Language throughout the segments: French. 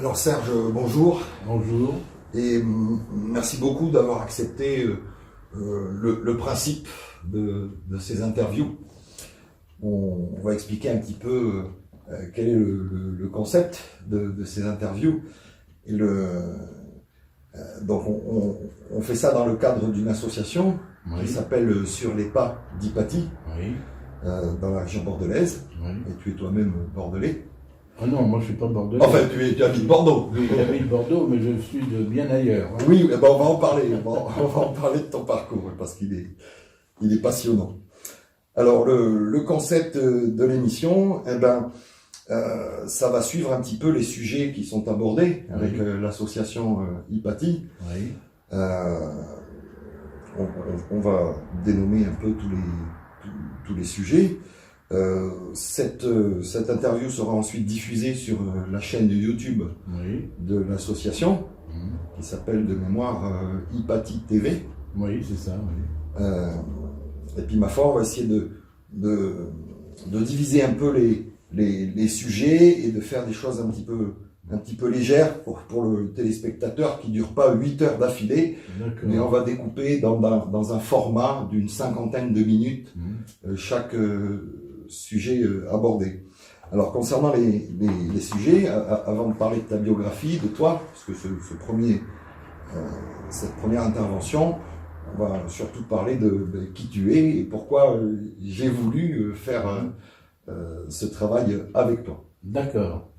Alors Serge, bonjour Bonjour. et merci beaucoup d'avoir accepté le principe de ces interviews. On va expliquer un petit peu quel est le concept de ces interviews. Et donc on fait ça dans le cadre d'une association qui s'appelle Sur les pas d'Hypatie, dans la région bordelaise. Et tu es toi-même bordelais. Ah non, moi je suis pas bordelais. Enfin, tu habites Bordeaux. Oui, j'habite Bordeaux, mais je suis de bien ailleurs. Hein. Oui, on va en parler. On va en parler de ton parcours parce qu'il est passionnant. Alors, le concept de l'émission, ça va suivre un petit peu les sujets qui sont abordés avec l'association Hypatie. Oui. On va dénommer un peu tous les sujets. Cette interview sera ensuite diffusée sur la chaîne de YouTube de l'association, qui s'appelle de mémoire Hypatie TV. Oui, c'est ça. Oui. Et puis ma foi, on va essayer de diviser un peu les sujets et de faire des choses un petit peu légères pour le téléspectateur qui ne dure pas 8 heures d'affilée, mais on va découper dans un format d'une 50aine de minutes chaque sujet abordé. Alors concernant les sujets, avant de parler de ta biographie, de toi, parce que cette première intervention, on va surtout parler de qui tu es et pourquoi j'ai voulu faire ce travail avec toi. D'accord.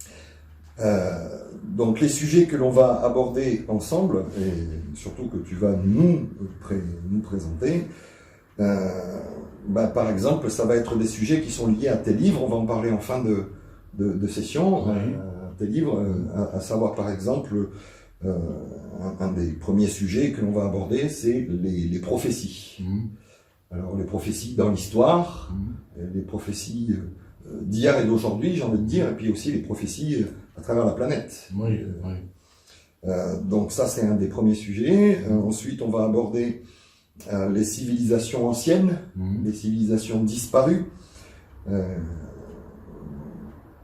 Donc les sujets que l'on va aborder ensemble, et surtout que tu vas nous présenter, par exemple, ça va être des sujets qui sont liés à tes livres. On va en parler en fin de session. Tes livres, à savoir par exemple, un des premiers sujets que l'on va aborder, c'est les prophéties. Alors les prophéties dans l'histoire, les prophéties d'hier et d'aujourd'hui, j'ai envie de dire, et puis aussi les prophéties à travers la planète. Donc ça, c'est un des premiers sujets. Ensuite, on va aborder les civilisations anciennes, les civilisations disparues.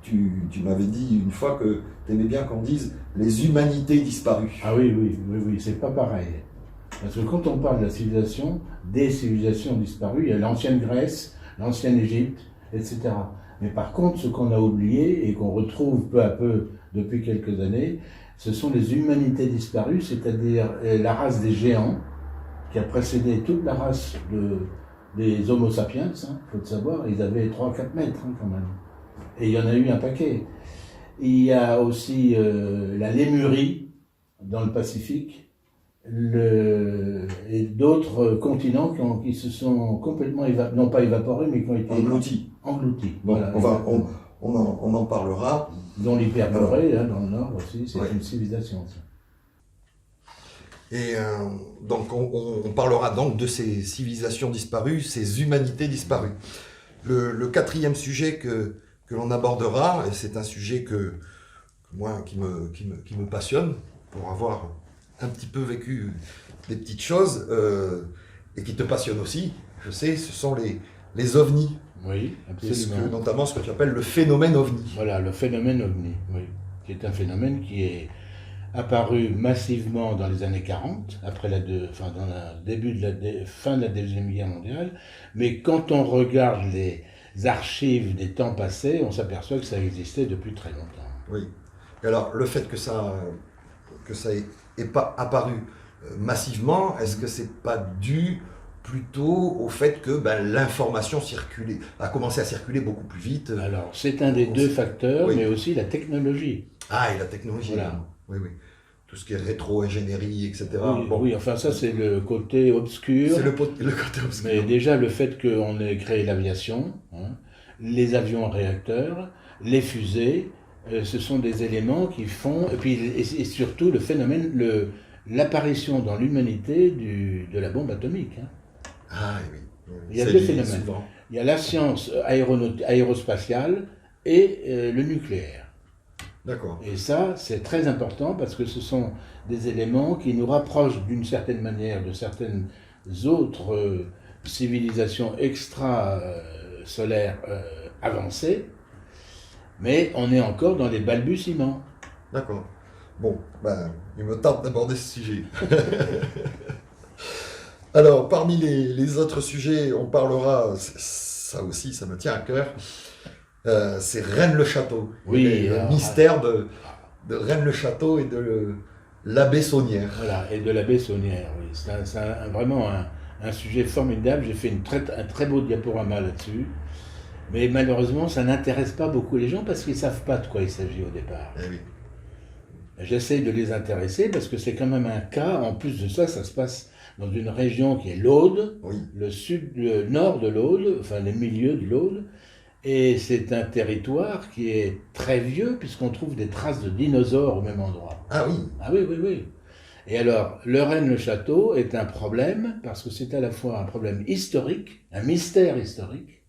Tu m'avais dit une fois que tu aimais bien qu'on dise les humanités disparues. Ah oui, c'est pas pareil. Parce que quand on parle de la civilisation, des civilisations disparues, il y a l'ancienne Grèce, l'ancienne Égypte, etc. Mais par contre, ce qu'on a oublié et qu'on retrouve peu à peu depuis quelques années, ce sont les humanités disparues, c'est-à-dire la race des géants, qui a précédé toute la race des Homo sapiens, faut le savoir, ils avaient 3-4 mètres quand même. Et il y en a eu un paquet. Il y a aussi la Lémurie, dans le Pacifique, et d'autres continents qui se sont complètement, non pas évaporés, mais qui ont été engloutis. Bon, voilà, on en parlera. Dont l'Hyperborée, dans le nord aussi, c'est une civilisation. Ça. Et donc on parlera donc de ces civilisations disparues, ces humanités disparues. Le quatrième sujet que l'on abordera, et c'est un sujet qui me passionne, pour avoir un petit peu vécu des petites choses, et qui te passionne aussi, je sais, ce sont les ovnis. Oui, absolument. Notamment ce que tu appelles le phénomène ovni. Voilà, le phénomène ovni, oui, qui est un phénomène qui est apparu massivement dans les années 40, après fin de la Deuxième Guerre mondiale, mais quand on regarde les archives des temps passés, on s'aperçoit que ça existait depuis très longtemps. Oui. Et alors, le fait que ça ait pas apparu massivement, est-ce que c'est pas dû plutôt au fait que l'information a commencé à circuler beaucoup plus vite? Alors, c'est un des deux facteurs, mais aussi la technologie. Ah, et la technologie. Voilà. Oui. Tout ce qui est rétro-ingénierie, etc. Oui, enfin ça c'est le côté obscur. C'est le côté obscur. Mais déjà le fait qu'on ait créé l'aviation, les avions à réacteurs, les fusées, ce sont des éléments qui font, et surtout le phénomène, l'apparition dans l'humanité de la bombe atomique. Ah oui. Il y a deux phénomènes. Souvent. Il y a la science aérospatiale et le nucléaire. D'accord. Et ça, c'est très important parce que ce sont des éléments qui nous rapprochent d'une certaine manière de certaines autres civilisations extra-solaires avancées, mais on est encore dans les balbutiements. D'accord. Bon, ben, il me tente d'aborder ce sujet. Alors, parmi les autres sujets, on parlera, ça aussi, ça me tient à cœur, c'est Rennes-le-Château. Oui, Le mystère de Rennes-le-Château et de l'abbé Saunière. voilà, et de l'abbé Saunière, oui. C'est vraiment un sujet formidable. J'ai fait un très beau diaporama là-dessus. Mais malheureusement, ça n'intéresse pas beaucoup les gens parce qu'ils ne savent pas de quoi il s'agit au départ. Eh oui. J'essaie de les intéresser parce que c'est quand même un cas. En plus de ça, ça se passe dans une région qui est l'Aude, Oui. le nord de l'Aude, enfin le milieu de l'Aude. Et c'est un territoire qui est très vieux puisqu'on trouve des traces de dinosaures au même endroit. Ah oui. Ah oui, oui, oui. Et alors, le Rennes-le-Château est un problème parce que c'est à la fois un problème historique, un mystère historique.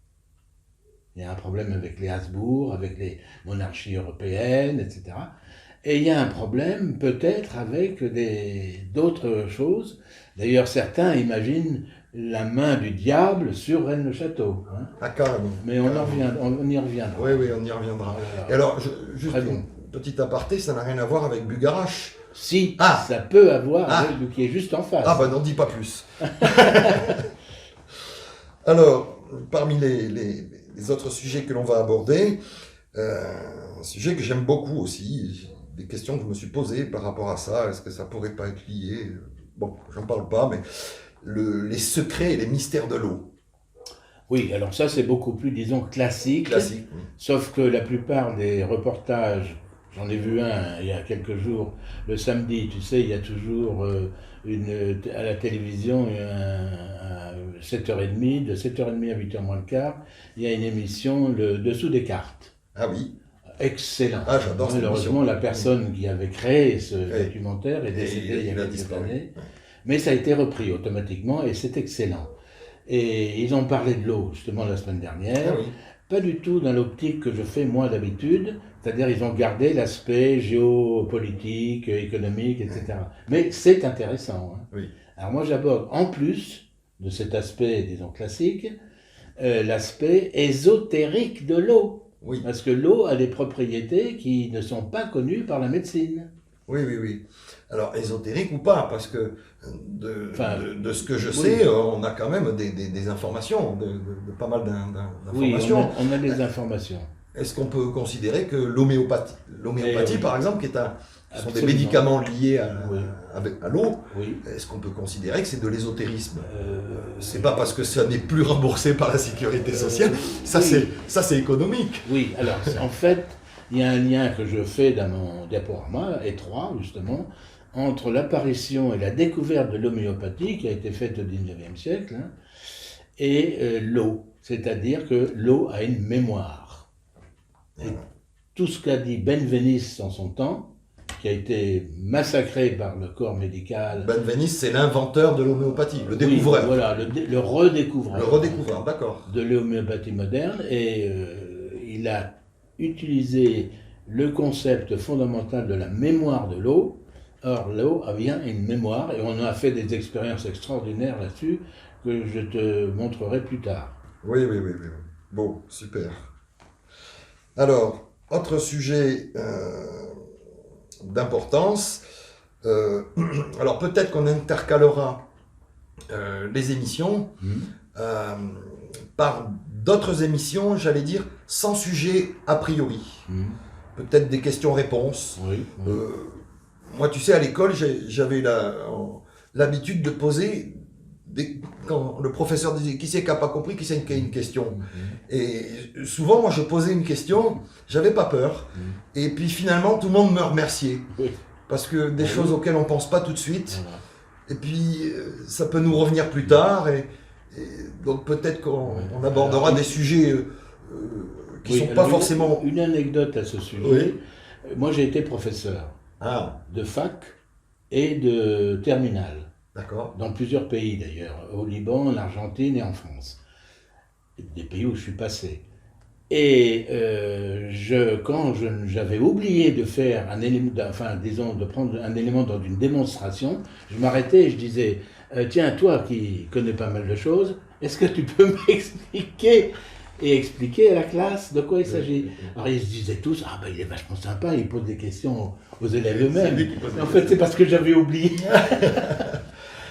Il y a un problème avec les Habsbourg, avec les monarchies européennes, etc. Et il y a un problème peut-être avec d'autres choses. D'ailleurs, certains imaginent la main du diable sur Rennes-le-Château. Hein. Ah, carrément. Mais on y reviendra. Oui, oui, on y reviendra. Voilà. Et alors, juste Très une bon. petite aparté, ça n'a rien à voir avec Bugarache. Si, Ah. ça peut avoir, Ah. qui est juste en face. Ah, ben n'en dis pas plus. Alors, parmi les autres sujets que l'on va aborder, un sujet que j'aime beaucoup aussi, des questions que je me suis posées par rapport à ça, est-ce que ça pourrait pas être lié? Bon, j'en parle pas, mais les secrets et les mystères de l'eau. Oui, alors ça c'est beaucoup plus, disons, classique. Classique. Oui. Sauf que la plupart des reportages, j'en ai vu un il y a quelques jours, le samedi, tu sais, il y a toujours à la télévision, à 7h30, de 7h30 à 8h moins le quart, il y a une émission, le Dessous des cartes. Ah oui. Excellent. Ah, j'adore cette Malheureusement, émission. la personne qui avait créé ce Oui. documentaire est décédée il y a quelques disparu. années. Mais ça a été repris automatiquement et c'est excellent. Et ils ont parlé de l'eau justement la semaine dernière. Ah oui. Pas du tout dans l'optique que je fais moi d'habitude, c'est-à-dire ils ont gardé l'aspect géopolitique, économique, etc. Mais c'est intéressant. Hein. Oui. Alors moi j'aborde en plus de cet aspect, disons, classique, l'aspect ésotérique de l'eau. Oui. Parce que l'eau a des propriétés qui ne sont pas connues par la médecine. Oui, oui, oui. Alors, ésotérique ou pas, parce que de ce que je oui. sais, on a quand même des informations, de pas mal Oui, d'informations. on a des informations. Est-ce qu'on peut considérer que l'homéopathie, oui. par exemple, qui sont des Absolument. médicaments liés Oui. à l'eau, Oui. est-ce qu'on peut considérer que c'est de l'ésotérisme? C'est pas parce que ça n'est plus remboursé par la sécurité sociale, ça oui. c'est économique. Oui, alors en fait, il y a un lien que je fais dans mon diaporama, étroit justement, entre l'apparition et la découverte de l'homéopathie qui a été faite au XIXe siècle, hein, et l'eau. C'est-à-dire que l'eau a une mémoire. Et tout ce qu'a dit Benveniste en son temps, qui a été massacré par le corps médical. Benveniste, c'est l'inventeur de l'homéopathie, le Oui, découvreur. voilà, le redécouvreur. Le redécouvreur, d'accord. De l'homéopathie moderne, et il a utilisé le concept fondamental de la mémoire de l'eau. Or, l'eau a bien une mémoire, et on a fait des expériences extraordinaires là-dessus que je te montrerai plus tard. Oui, oui, oui, oui. Bon, super. Alors, autre sujet d'importance. Alors, peut-être qu'on intercalera les émissions par d'autres émissions, j'allais dire, sans sujet a priori. Peut-être des questions-réponses. Oui, oui. Moi, tu sais, à l'école, j'avais l'habitude de poser, quand le professeur disait qui c'est qui n'a pas compris, qui c'est qui a une question. Et souvent, moi, je posais une question, j'avais pas peur. Et puis finalement, tout le monde me remerciait. Oui. Parce que des choses auxquelles on pense pas tout de suite. Voilà. Et puis, ça peut nous revenir plus tard. Et donc, peut-être qu'on abordera Alors, des sujets qui oui, sont pas alors, forcément... Une anecdote à ce sujet. Oui. Moi, j'ai été professeur Ah, de fac et de terminale. d'accord. Dans plusieurs pays d'ailleurs, au Liban, en Argentine et en France. Des pays où je suis passé. Et quand j'avais oublié de faire un élément, disons, de prendre un élément dans une démonstration, je m'arrêtais et je disais, tiens, toi qui connais pas mal de choses, est-ce que tu peux m'expliquer et expliquer à la classe de quoi il s'agit. Alors ils se disaient tous, ah ben il est vachement sympa, il pose des questions aux élèves eux-mêmes. En fait, c'est parce que j'avais oublié.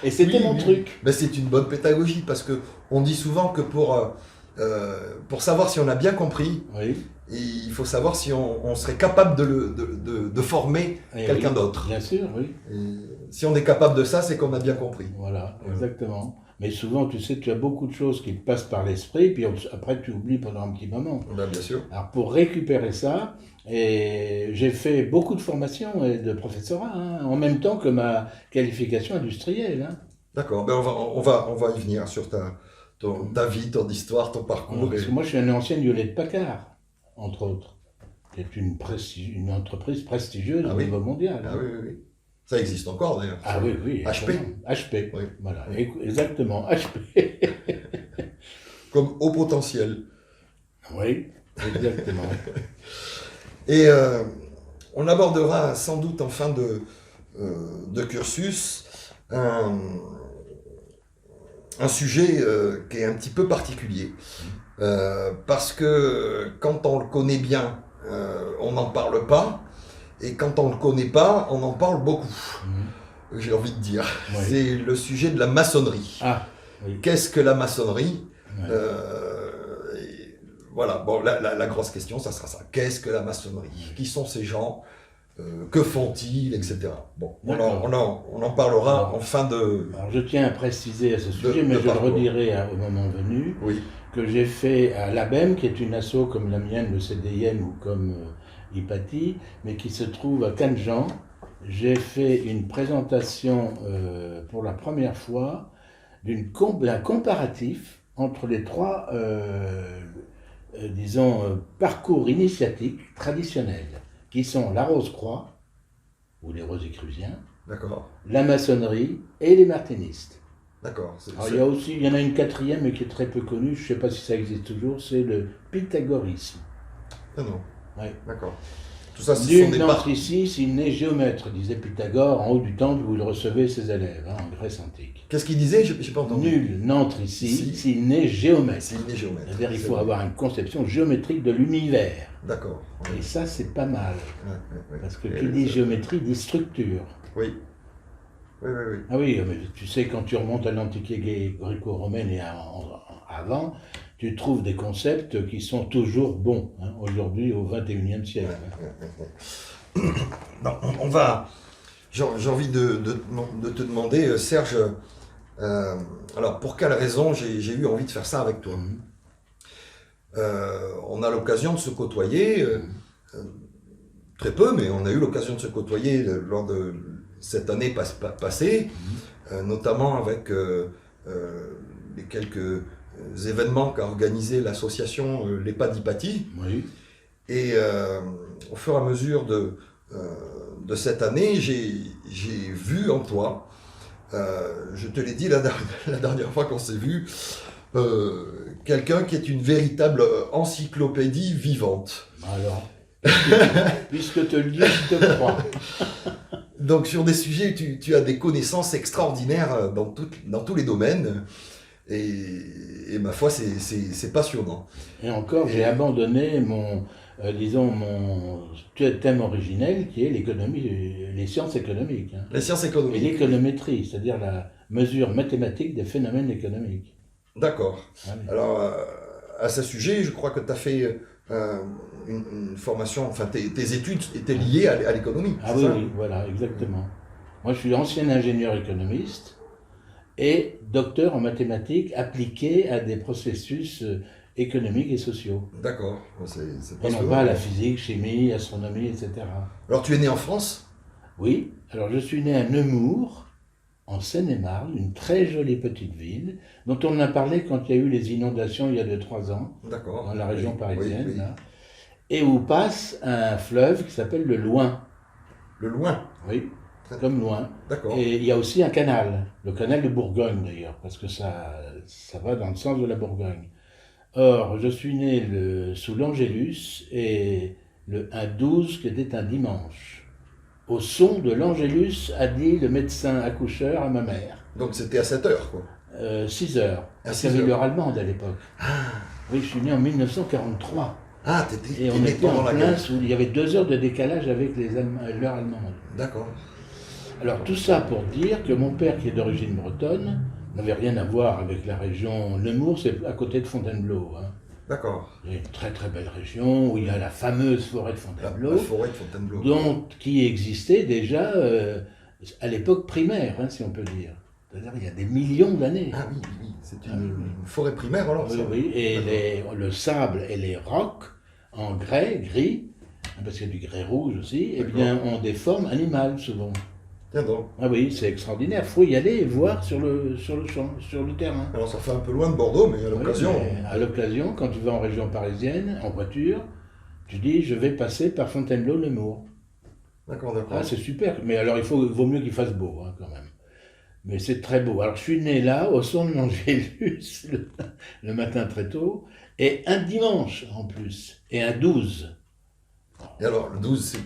Et c'était mon truc. Ben, c'est une bonne pédagogie, parce que on dit souvent que pour savoir si on a bien compris, Oui. il faut savoir si on serait capable de former Et quelqu'un oui, d'autre. Bien sûr, oui. Et si on est capable de ça, c'est qu'on a bien compris. Voilà, exactement. Mais souvent, tu sais, tu as beaucoup de choses qui te passent par l'esprit, puis après tu oublies pendant un petit moment. Ben, bien sûr. Alors pour récupérer ça, et j'ai fait beaucoup de formations et de professorat, hein, en même temps que ma qualification industrielle. Hein. D'accord. Ben, on va y venir sur ta vie, ton histoire, ton parcours. Parce que moi, je suis un ancien Hewlett Packard, entre autres, qui est une entreprise prestigieuse Ah au oui. niveau mondial. Ah hein. oui, oui, oui. Ça existe encore d'ailleurs. Ah oui, oui. HP. HP, Oui. voilà, exactement, HP. Comme haut potentiel. Oui, exactement. Et on abordera sans doute en fin de cursus un sujet qui est un petit peu particulier. Parce que quand on le connaît bien, on n'en parle pas. Et quand on ne le connaît pas, on en parle beaucoup. J'ai envie de dire. Oui. C'est le sujet de la maçonnerie. Ah, oui. Qu'est-ce que la maçonnerie? Ouais. Voilà, bon, la grosse question, ça sera ça. Qu'est-ce que la maçonnerie? Qui sont ces gens? Que font-ils, etc. Bon, on en parlera Alors, en fin de... Alors je tiens à préciser à ce sujet, de mais je le parcours. redirai au moment venu, Oui, que j'ai fait à l'ABEM, qui est une asso comme la mienne, le CDIM ou comme Hypatie, mais qui se trouve à Cannes-Jean. J'ai fait une présentation pour la première fois d'un comparatif entre les trois, parcours initiatiques traditionnels, qui sont la Rose-Croix, ou les Rosicruciens, d'accord, la maçonnerie et les martinistes. d'accord. Alors il y en a une quatrième, mais qui est très peu connue, je ne sais pas si ça existe toujours, c'est le pythagorisme. Ah non, Ouais. d'accord. Tout ça, ce sont Nul des n'entre parts. ici s'il n'est géomètre, disait Pythagore en haut du temple où il recevait ses élèves, hein, en Grèce antique. Qu'est-ce qu'il disait? J'ai pas entendu. Nul n'entre ici Si. s'il n'est géomètre. S'il est géomètre. C'est-à-dire il C'est faut vrai. avoir une conception géométrique de l'univers. D'accord. Et ça, c'est pas mal. Ouais. Parce que Et qui dit ça- géométrie dit structure. Oui. Oui. Ah oui, mais tu sais, quand tu remontes à l'Antiquité gréco-romaine et avant, tu trouves des concepts qui sont toujours bons, hein, aujourd'hui au XXIe siècle. Non, on va... J'ai envie de te demander, Serge, alors pour quelle raison j'ai eu envie de faire ça avec toi? On a l'occasion de se côtoyer, très peu, mais on a eu l'occasion de se côtoyer lors de cette année passée, notamment avec les quelques événements qu'a organisé l'association l'EHPAD Hypatie. Oui. Et au fur et à mesure de cette année, j'ai vu en toi, je te l'ai dit la dernière fois qu'on s'est vu, quelqu'un qui est une véritable encyclopédie vivante. Alors, puisque te le dis, je te crois. Donc sur des sujets, tu as des connaissances extraordinaires dans tous les domaines. Et ma foi, c'est passionnant. Et encore, j'ai abandonné mon thème originel qui est les sciences économiques. Hein. Les sciences Et économiques. l'économétrie, c'est-à dire la mesure mathématique des phénomènes économiques. D'accord. Ah oui. Alors, à ce sujet, je crois que tu as fait une formation, enfin tes études étaient liées à l'économie. Ah c'est oui, ça? oui, voilà, exactement. Moi, je suis ancien ingénieur économiste et docteur en mathématiques appliquées à des processus économiques et sociaux. D'accord. C'est Et non passionnant. pas à la physique, chimie, astronomie, etc. Alors, tu es né en France? Oui, alors je suis né à Nemours, en Seine-et-Marne, une très jolie petite ville, dont on a parlé quand il y a eu les inondations il y a 2-3 ans, D'accord. dans la région Oui, parisienne, oui, oui. là, et où passe un fleuve qui s'appelle le Loing. Le Loing. Oui, comme Loing. D'accord. Et il y a aussi un canal, le canal de Bourgogne d'ailleurs, parce que ça va dans le sens de la Bourgogne. Or, je suis né sous l'Angélus, et un 12 qui était un dimanche. Au son de l'Angélus, a dit le médecin accoucheur à ma mère. Donc, c'était à 7 heures, quoi. 6 heures. À C'était 6 avec heures. l'heure allemande à l'époque. Oui, je suis né en 1943. Ah, Et t'étais on né était pendant en la plein guerre. sous. Il y avait 2 heures de décalage avec l'heure allemande. D'accord. Alors tout ça pour dire que mon père, qui est d'origine bretonne, n'avait rien à voir avec la région Nemours, c'est à côté de Fontainebleau. Hein. D'accord. Il y a une très très belle région où il y a la fameuse forêt de La Fontainebleau, forêt de Fontainebleau. qui existait déjà à l'époque primaire, hein, si on peut dire. C'est-à-dire il y a des millions d'années. Ah oui, oui, oui. C'est une forêt primaire alors Oui, ça. oui, et D'accord. le sable et les rocs en grès, gris, hein, parce qu'il y a du grès rouge aussi, eh bien, ont des formes animales souvent. Tiens donc. Ah oui, c'est extraordinaire. Il faut y aller et voir sur le champ, sur le terrain. Alors ça fait un peu loin de Bordeaux, mais à l'occasion. Oui, mais à l'occasion, quand tu vas en région parisienne, en voiture, tu dis je vais passer par Fontainebleau-Nemours. D'accord, d'accord. Ah, c'est super. Mais alors vaut mieux qu'il fasse beau, hein, quand même. Mais c'est très beau. Alors je suis né là, au son de l'Angélus, le matin très tôt, et un dimanche en plus, et un 12. Et alors, le 12,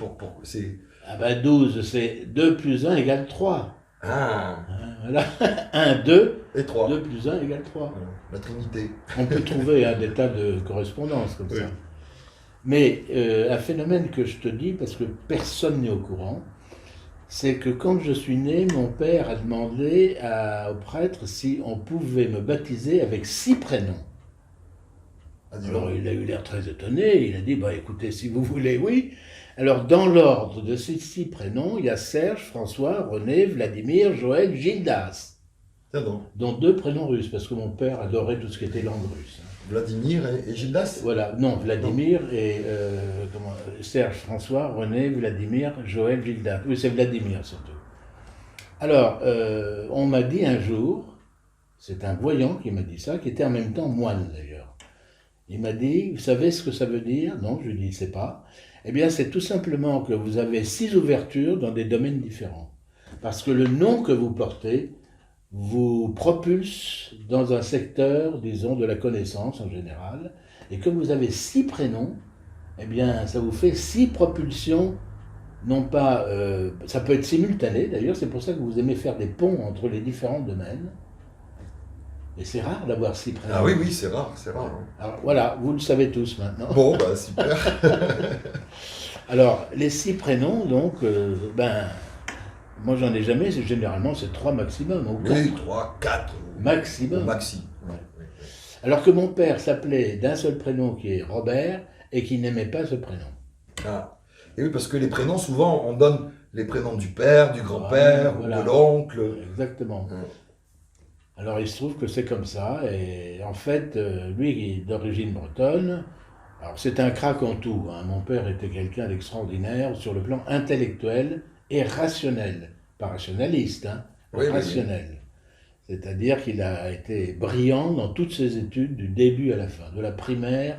c'est. Ah ben 12, c'est 2 plus 1 égale 3. Ah, Hein, voilà. 1, 2, et 3. 2 plus 1 égale 3. Voilà, la Trinité. On peut trouver des tas de correspondances comme Oui. ça. Mais un phénomène que je te dis, parce que personne n'est au courant, c'est que quand je suis né, mon père a demandé au prêtre si on pouvait me baptiser avec 6 prénoms. Ah, dis Alors donc. il a eu l'air très étonné, il a dit, bah écoutez, si vous voulez, oui. Alors dans l'ordre de ces 6 prénoms, il y a Serge, François, René, Vladimir, Joël, Gildas, Tiens donc. dont 2 prénoms russes, parce que mon père adorait tout ce qui était langue russe. Vladimir et Gildas. Voilà, non, Vladimir et Serge, François, René, Vladimir, Joël, Gildas. Oui, c'est Vladimir surtout. Alors, on m'a dit un jour, c'est un voyant qui m'a dit ça, qui était en même temps moine d'ailleurs. Il m'a dit, vous savez ce que ça veut dire? Non, je lui dis, c'est pas. Eh bien, c'est tout simplement que vous avez 6 ouvertures dans des domaines différents. Parce que le nom que vous portez vous propulse dans un secteur, disons, de la connaissance en général, et comme vous avez 6 prénoms, eh bien, ça vous fait 6 propulsions, non pas, ça peut être simultané d'ailleurs, c'est pour ça que vous aimez faire des ponts entre les différents domaines, et c'est rare d'avoir 6 prénoms. Ah oui, oui, c'est rare, c'est rare. Hein. Alors voilà, vous le savez tous maintenant. Bon, bah super. Alors, les 6 prénoms, donc, moi j'en ai jamais, généralement c'est 3 maximum, ou 4 Oui, 3, 4. maximum. Maxi. Ouais. Oui, oui. Alors que mon père s'appelait d'un seul prénom qui est Robert et qui n'aimait pas ce prénom. Ah. Et oui, parce que les prénoms, souvent, on donne les prénoms du père, du grand-père, Voilà. ou de l'oncle. Exactement. Ouais. Alors il se trouve que c'est comme ça, et en fait, lui qui est d'origine bretonne, alors c'est un crack en tout, hein. Mon père était quelqu'un d'extraordinaire sur le plan intellectuel et rationnel, pas rationaliste, hein, Oui, oui, rationnel. C'est-à-dire qu'il a été brillant dans toutes ses études du début à la fin, de la primaire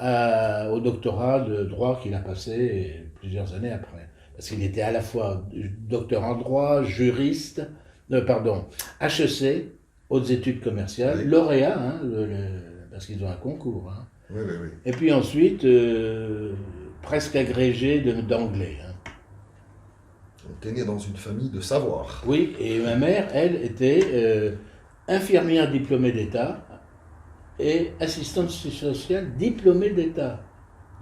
au doctorat de droit qu'il a passé plusieurs années après. Parce qu'il était à la fois docteur en droit, juriste, HEC, hautes études commerciales, Oui. lauréat, hein, parce qu'ils ont un concours. Hein. Oui, oui, oui. Et puis ensuite, presque agrégé d'anglais. Hein. On était né dans une famille de savoir. Oui, et ma mère, elle, était infirmière diplômée d'État et assistante sociale diplômée d'État.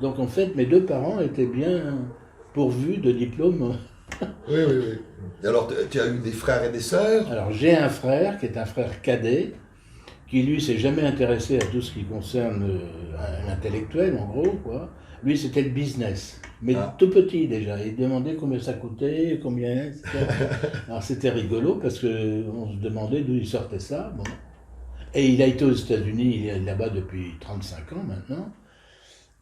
Donc en fait, mes 2 parents étaient bien pourvus de diplômes. Oui, oui, oui. Et alors, tu as eu des frères et des sœurs? Alors j'ai un frère qui est un frère cadet, qui lui s'est jamais intéressé à tout ce qui concerne l'intellectuel, en gros, quoi. Lui, c'était le business. Mais tout petit déjà. Il demandait combien ça coûtait, combien, etc. Alors c'était rigolo parce qu'on se demandait d'où il sortait ça. Bon. Et il a été aux États-Unis, il est là-bas depuis 35 ans maintenant.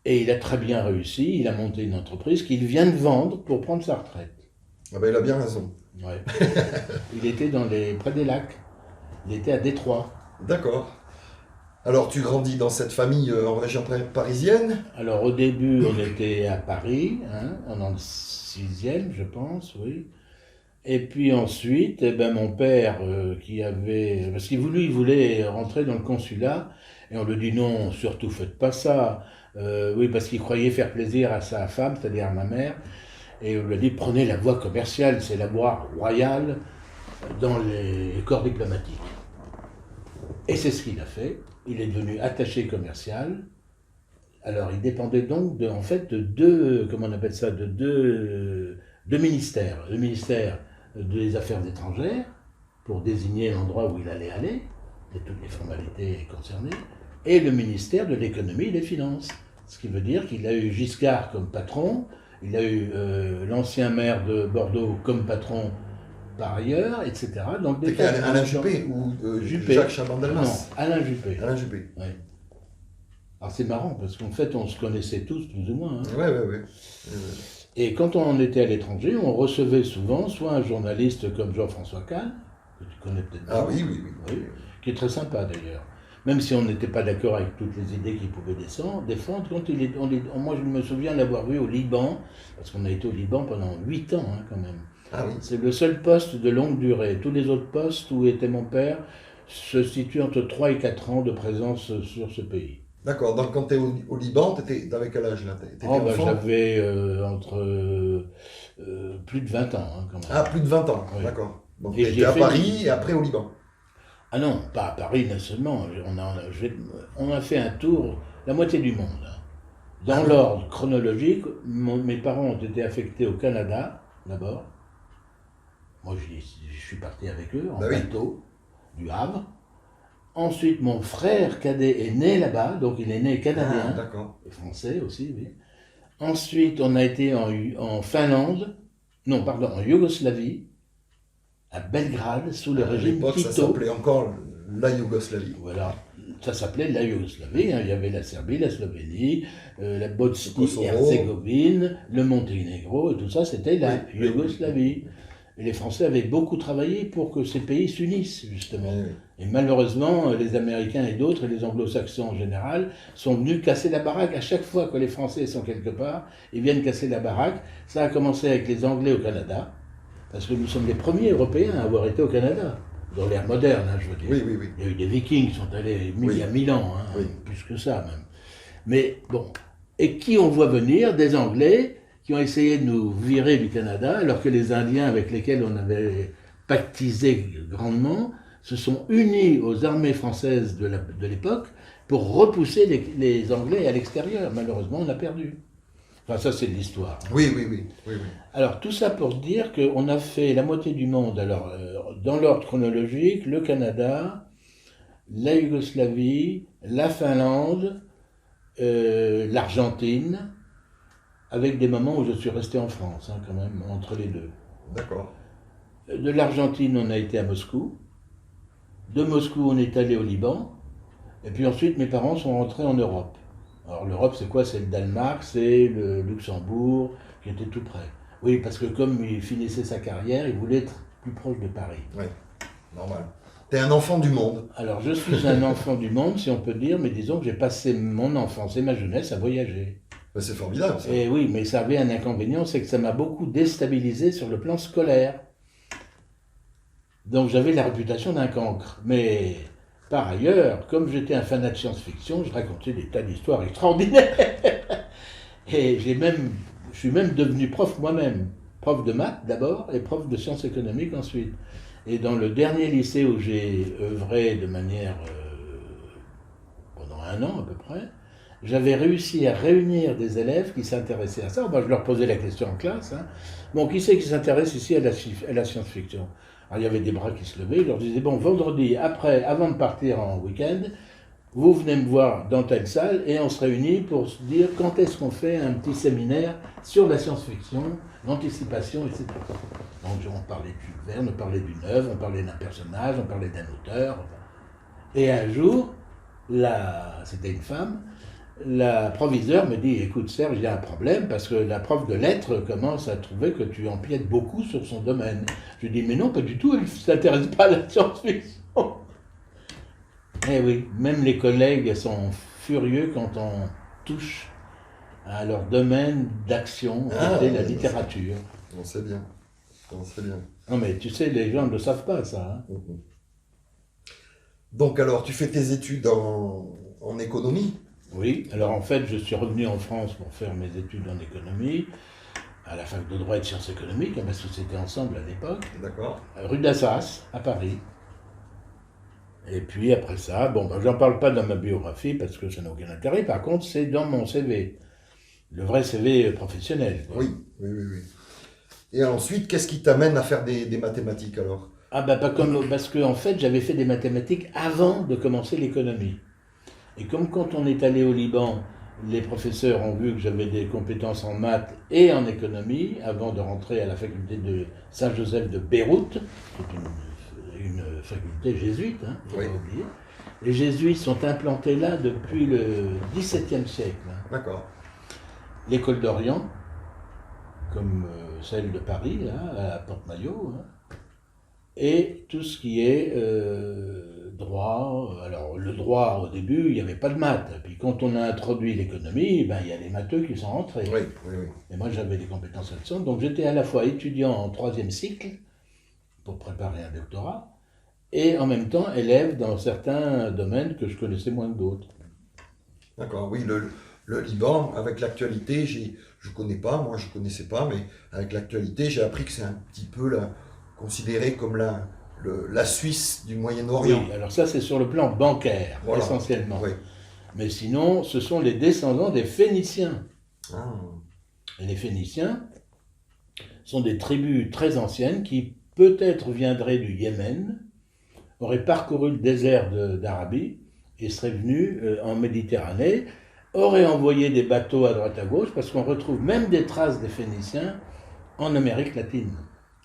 Et il a très bien réussi. Il a monté une entreprise qu'il vient de vendre pour prendre sa retraite. Ah ben, il a bien raison. Ouais. Il était près des lacs. Il était à Détroit. D'accord. Alors, tu grandis dans cette famille en région parisienne? Alors au début, on était à Paris, hein, dans le 6e, je pense, oui. Et puis ensuite, eh ben, mon père, parce qu'il voulait rentrer dans le consulat, et on lui dit non, surtout faites pas ça. Oui, parce qu'il croyait faire plaisir à sa femme, c'est-à-dire à ma mère. Et on lui a dit prenez la voie commerciale, c'est la voie royale dans les corps diplomatiques. Et c'est ce qu'il a fait. Il est devenu attaché commercial. Alors, il dépendait donc en fait, de deux, comment on appelle ça, de deux ministères. Le ministère des Affaires étrangères, pour désigner l'endroit où il allait aller, et toutes les formalités concernées, et le ministère de l'économie et des finances. Ce qui veut dire qu'il a eu Giscard comme patron, il a eu l'ancien maire de Bordeaux comme patron par ailleurs, etc. Donc, C'était Alain Juppé ou Juppé. Jacques Chaban-Delmas? Non, Alain Juppé. Alain Juppé. Ouais. Alors c'est marrant parce qu'en fait on se connaissait tous plus ou moins. Hein. Ouais. Et quand on était à l'étranger, on recevait souvent soit un journaliste comme Jean-François Kahn, que tu connais peut-être Ah bien, oui. qui est très sympa d'ailleurs. Même si on n'était pas d'accord avec toutes les idées qu'il pouvait défendre, quand moi je me souviens l'avoir vu au Liban, parce qu'on a été au Liban pendant 8 ans hein, quand même. Ah oui. C'est le seul poste de longue durée. Tous les autres postes où était mon père se situent entre 3 et 4 ans de présence sur ce pays. D'accord, donc quand tu es au Liban, t'avais quel âge là? J'avais entre plus de 20 ans hein, quand même. Ah, plus de 20 ans, Oui. D'accord. Donc Et tu étais à Paris et après au Liban. Ah non, pas à Paris non seulement. On a fait un tour, la moitié du monde. Hein. Dans l'ordre chronologique, mes parents ont été affectés au Canada, d'abord. Moi, je suis parti avec eux en bateau, du Havre. Ensuite, mon frère cadet est né là-bas, donc il est né canadien, et français aussi, oui. Ensuite, on a été en Finlande, en Yougoslavie, à Belgrade, sous le régime Tito. Ça s'appelait encore la Yougoslavie. Voilà, ça s'appelait la Yougoslavie, hein. Il y avait la Serbie, la Slovénie, la Bosnie-Herzégovine, le Monténégro, et tout ça, c'était la Yougoslavie. Et les Français avaient beaucoup travaillé pour que ces pays s'unissent, justement. Oui. Et malheureusement, les Américains et d'autres, et les Anglo-Saxons en général, sont venus casser la baraque. À chaque fois que les Français sont quelque part, ils viennent casser la baraque. Ça a commencé avec les Anglais au Canada, parce que nous sommes les premiers Européens à avoir été au Canada, dans l'ère moderne, hein, je veux dire. Oui. Il y a eu des Vikings qui sont allés il y a 1000 ans, hein, plus que ça même. Mais bon, et qui on voit venir? Des Anglais qui ont essayé de nous virer du Canada, alors que les Indiens avec lesquels on avait pactisé grandement se sont unis aux armées françaises de l'époque pour repousser les Anglais à l'extérieur. Malheureusement, on a perdu. Enfin, ça, c'est de l'histoire. Hein. Oui. Alors, tout ça pour dire qu'on a fait la moitié du monde. Alors, dans l'ordre chronologique, le Canada, la Yougoslavie, la Finlande, l'Argentine, avec des moments où je suis resté en France, hein, quand même, entre les deux. D'accord. De l'Argentine, on a été à Moscou. De Moscou, on est allé au Liban. Et puis ensuite, mes parents sont rentrés en Europe. Alors l'Europe, c'est quoi? C'est le Danemark, c'est le Luxembourg, qui était tout près. Oui, parce que comme il finissait sa carrière, il voulait être plus proche de Paris. Oui, normal. T'es un enfant du monde. Alors je suis un enfant du monde, si on peut dire, mais disons que j'ai passé mon enfance et ma jeunesse à voyager. C'est formidable, ça. Et oui, mais ça avait un inconvénient, c'est que ça m'a beaucoup déstabilisé sur le plan scolaire. Donc j'avais la réputation d'un cancre. Mais par ailleurs, comme j'étais un fanat de science-fiction, je racontais des tas d'histoires extraordinaires. Et je suis même devenu prof moi-même. Prof de maths d'abord et prof de sciences économiques ensuite. Et dans le dernier lycée où j'ai œuvré de manière pendant 1 an à peu près, j'avais réussi à réunir des élèves qui s'intéressaient à ça. Moi, je leur posais la question en classe. Hein. Bon, qui c'est qui s'intéresse ici à la science-fiction? Alors, il y avait des bras qui se levaient. Je leur disais, bon, vendredi, avant de partir en week-end, vous venez me voir dans telle salle et on se réunit pour se dire quand est-ce qu'on fait un petit séminaire sur la science-fiction, l'anticipation, etc. Donc, on parlait du Jules Verne, on parlait d'une œuvre, on parlait d'un personnage, on parlait d'un auteur. Et un jour, c'était une femme, la proviseure me dit, écoute Serge, il y a un problème parce que la prof de lettres commence à trouver que tu empiètes beaucoup sur son domaine. Je dis, mais non, pas du tout, elle ne s'intéresse pas à la science-fiction. Eh oui, même les collègues sont furieux quand on touche à leur domaine d'action, qui était la littérature. On sait bien. Non mais tu sais, les gens ne le savent pas ça. Hein. Donc alors, tu fais tes études en économie? Oui, alors en fait, je suis revenu en France pour faire mes études en économie, à la fac de droit et de sciences économiques, parce que c'était ensemble à l'époque. D'accord. Rue d'Assas, à Paris. Et puis après ça, bon, ben, j'en parle pas dans ma biographie parce que ça n'a aucun intérêt. Par contre, c'est dans mon CV, le vrai CV professionnel, quoi. Oui, oui, oui, oui. Et ensuite, qu'est-ce qui t'amène à faire des mathématiques alors? Ah bah pas comme parce que en fait j'avais fait des mathématiques avant de commencer l'économie. Et comme quand on est allé au Liban, les professeurs ont vu que j'avais des compétences en maths et en économie avant de rentrer à la faculté de Saint-Joseph de Beyrouth, qui est une faculté jésuite, hein, faut Oui. pas oublier. Les jésuites sont implantés là depuis le XVIIe siècle, hein. D'accord. L'école d'Orient, comme celle de Paris, là, à Porte-Maillot, hein, et tout ce qui est droit. Alors, le droit, au début, il n'y avait pas de maths. Puis quand on a introduit l'économie, ben, il y a les matheux qui sont rentrés. Oui, oui, oui. Et moi, j'avais des compétences là-dessus. Donc, j'étais à la fois étudiant en 3e cycle, pour préparer un doctorat, et en même temps élève dans certains domaines que je connaissais moins que d'autres. D'accord, oui, le Liban, avec l'actualité, je connais pas, moi je connaissais pas, mais avec l'actualité, j'ai appris que c'est un petit peu considéré comme la Suisse du Oui, Moyen-Orient. alors ça, c'est sur le plan bancaire, Voilà. essentiellement. Oui. Mais sinon, ce sont les descendants des Phéniciens. Ah, Et les Phéniciens sont des tribus très anciennes qui peut-être viendraient du Yémen, auraient parcouru le désert d'Arabie et seraient venus en Méditerranée, auraient envoyé des bateaux à droite à gauche, parce qu'on retrouve même des traces des Phéniciens en Amérique latine.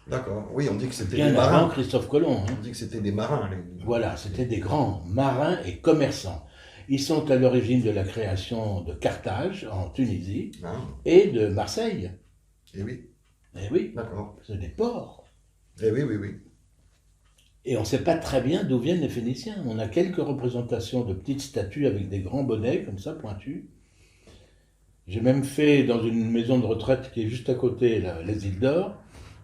d'accord. Oui, on dit que c'était des Bien avant marins. Christophe Colomb, hein. On dit que c'était des marins. Voilà, c'était des grands marins et commerçants. Ils sont à l'origine de la création de Carthage, en Tunisie, Ah, et de Marseille. et oui, Eh oui, d'accord. c'est des ports. Et oui, oui, oui. Et on ne sait pas très bien d'où viennent les Phéniciens. On a quelques représentations de petites statues avec des grands bonnets, comme ça, pointus. J'ai même fait, dans une maison de retraite qui est juste à côté, là, les îles d'Or,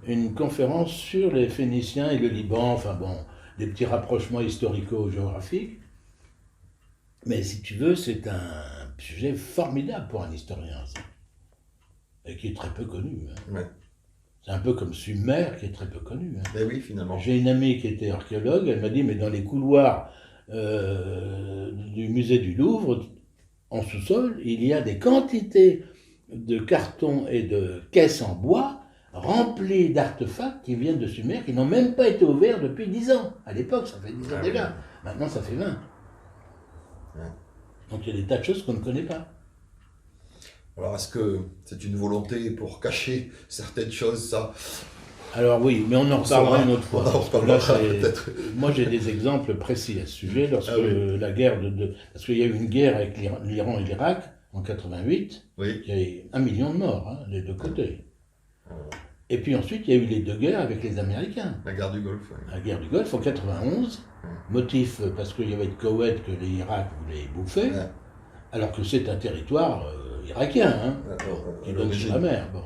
une conférence sur les Phéniciens et le Liban, enfin bon, des petits rapprochements historico-géographiques. Mais si tu veux, c'est un sujet formidable pour un historien, ça. Et qui est très peu connu, hein. Ouais. C'est un peu comme Sumer, qui est très peu connu, hein. Et oui, finalement. J'ai une amie qui était archéologue, elle m'a dit, mais dans les couloirs du musée du Louvre, en sous-sol, il y a des quantités de cartons et de caisses en bois remplies d'artefacts qui viennent de Sumer, qui n'ont même pas été ouverts depuis 10 ans. À l'époque, ça fait 10 ans Ah déjà. oui. Maintenant, ça fait 20. Ouais. Donc il y a des tas de choses qu'on ne connaît pas. Alors, est-ce que c'est une volonté pour cacher certaines choses, ça? Alors oui, mais on en reparlera une autre fois. On en Parce que reparlera là, peut-être. moi j'ai des exemples précis à ce sujet. Lorsque Ah oui. la guerre parce qu'il y a eu une guerre avec l'Iran et l'Irak en 88, Oui. il y a eu 1 million de morts, hein, des deux côtés. Et puis ensuite, il y a eu les deux guerres avec les Américains. La guerre du Golfe. Ouais. La guerre du Golfe en 91, motif parce qu'il y avait de Koweït que l'Irak voulait bouffer, Ouais. alors que c'est un territoire irakien, hein, qui donne sur la mer. Bon.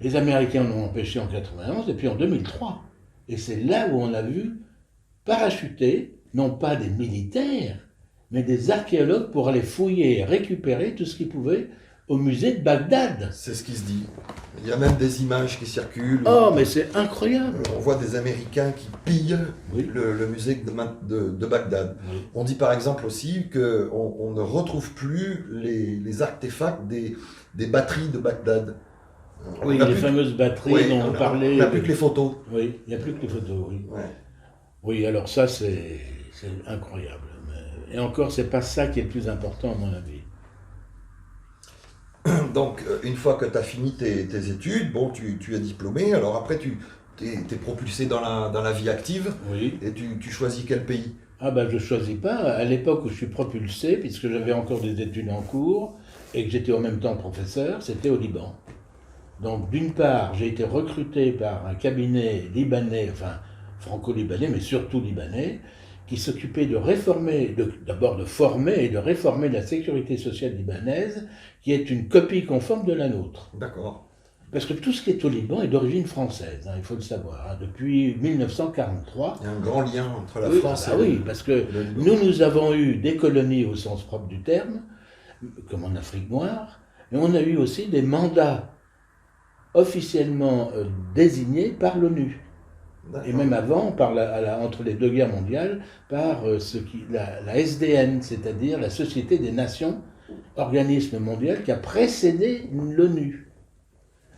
Les Américains l'ont empêché en 91 et puis en 2003. Et c'est là où on a vu parachuter, non pas des militaires, mais des archéologues pour aller fouiller et récupérer tout ce qu'ils pouvaient au musée de Bagdad. C'est ce qui se dit. Il y a même des images qui circulent. Oh, mais c'est incroyable! On voit des Américains qui pillent Oui. le musée de Bagdad. Oui. On dit par exemple aussi qu'on ne retrouve plus les artefacts des batteries de Bagdad. Oui, On a les plus fameuses batteries oui, dont on parlait. On n'a plus que les photos. Oui, il n'y a plus que les photos, oui. Ouais. Oui, alors ça, c'est incroyable. Et encore, c'est pas ça qui est le plus important, à mon avis. Donc, une fois que tu as fini tes études, bon, tu es diplômé, alors après, tu es propulsé dans la vie active, Oui. et tu choisis quel pays? Ah ben, je ne choisis pas. À l'époque où je suis propulsé, puisque j'avais encore des études en cours, et que j'étais en même temps professeur, c'était au Liban. Donc, d'une part, j'ai été recruté par un cabinet libanais, enfin, franco-libanais, mais surtout libanais, qui s'occupait de réformer, d'abord de former et de réformer la sécurité sociale libanaise, qui est une copie conforme de la nôtre. D'accord. Parce que tout ce qui est au Liban est d'origine française, hein, il faut le savoir. Hein. Depuis 1943, Il y a un grand lien entre la oui, France ah bah oui, parce que le Liban. nous avons eu des colonies au sens propre du terme, comme en Afrique noire, mais on a eu aussi des mandats officiellement désignés par l'ONU. Et même avant, par entre les deux guerres mondiales, par la SDN, c'est-à-dire la Société des Nations, organisme mondial qui a précédé l'ONU.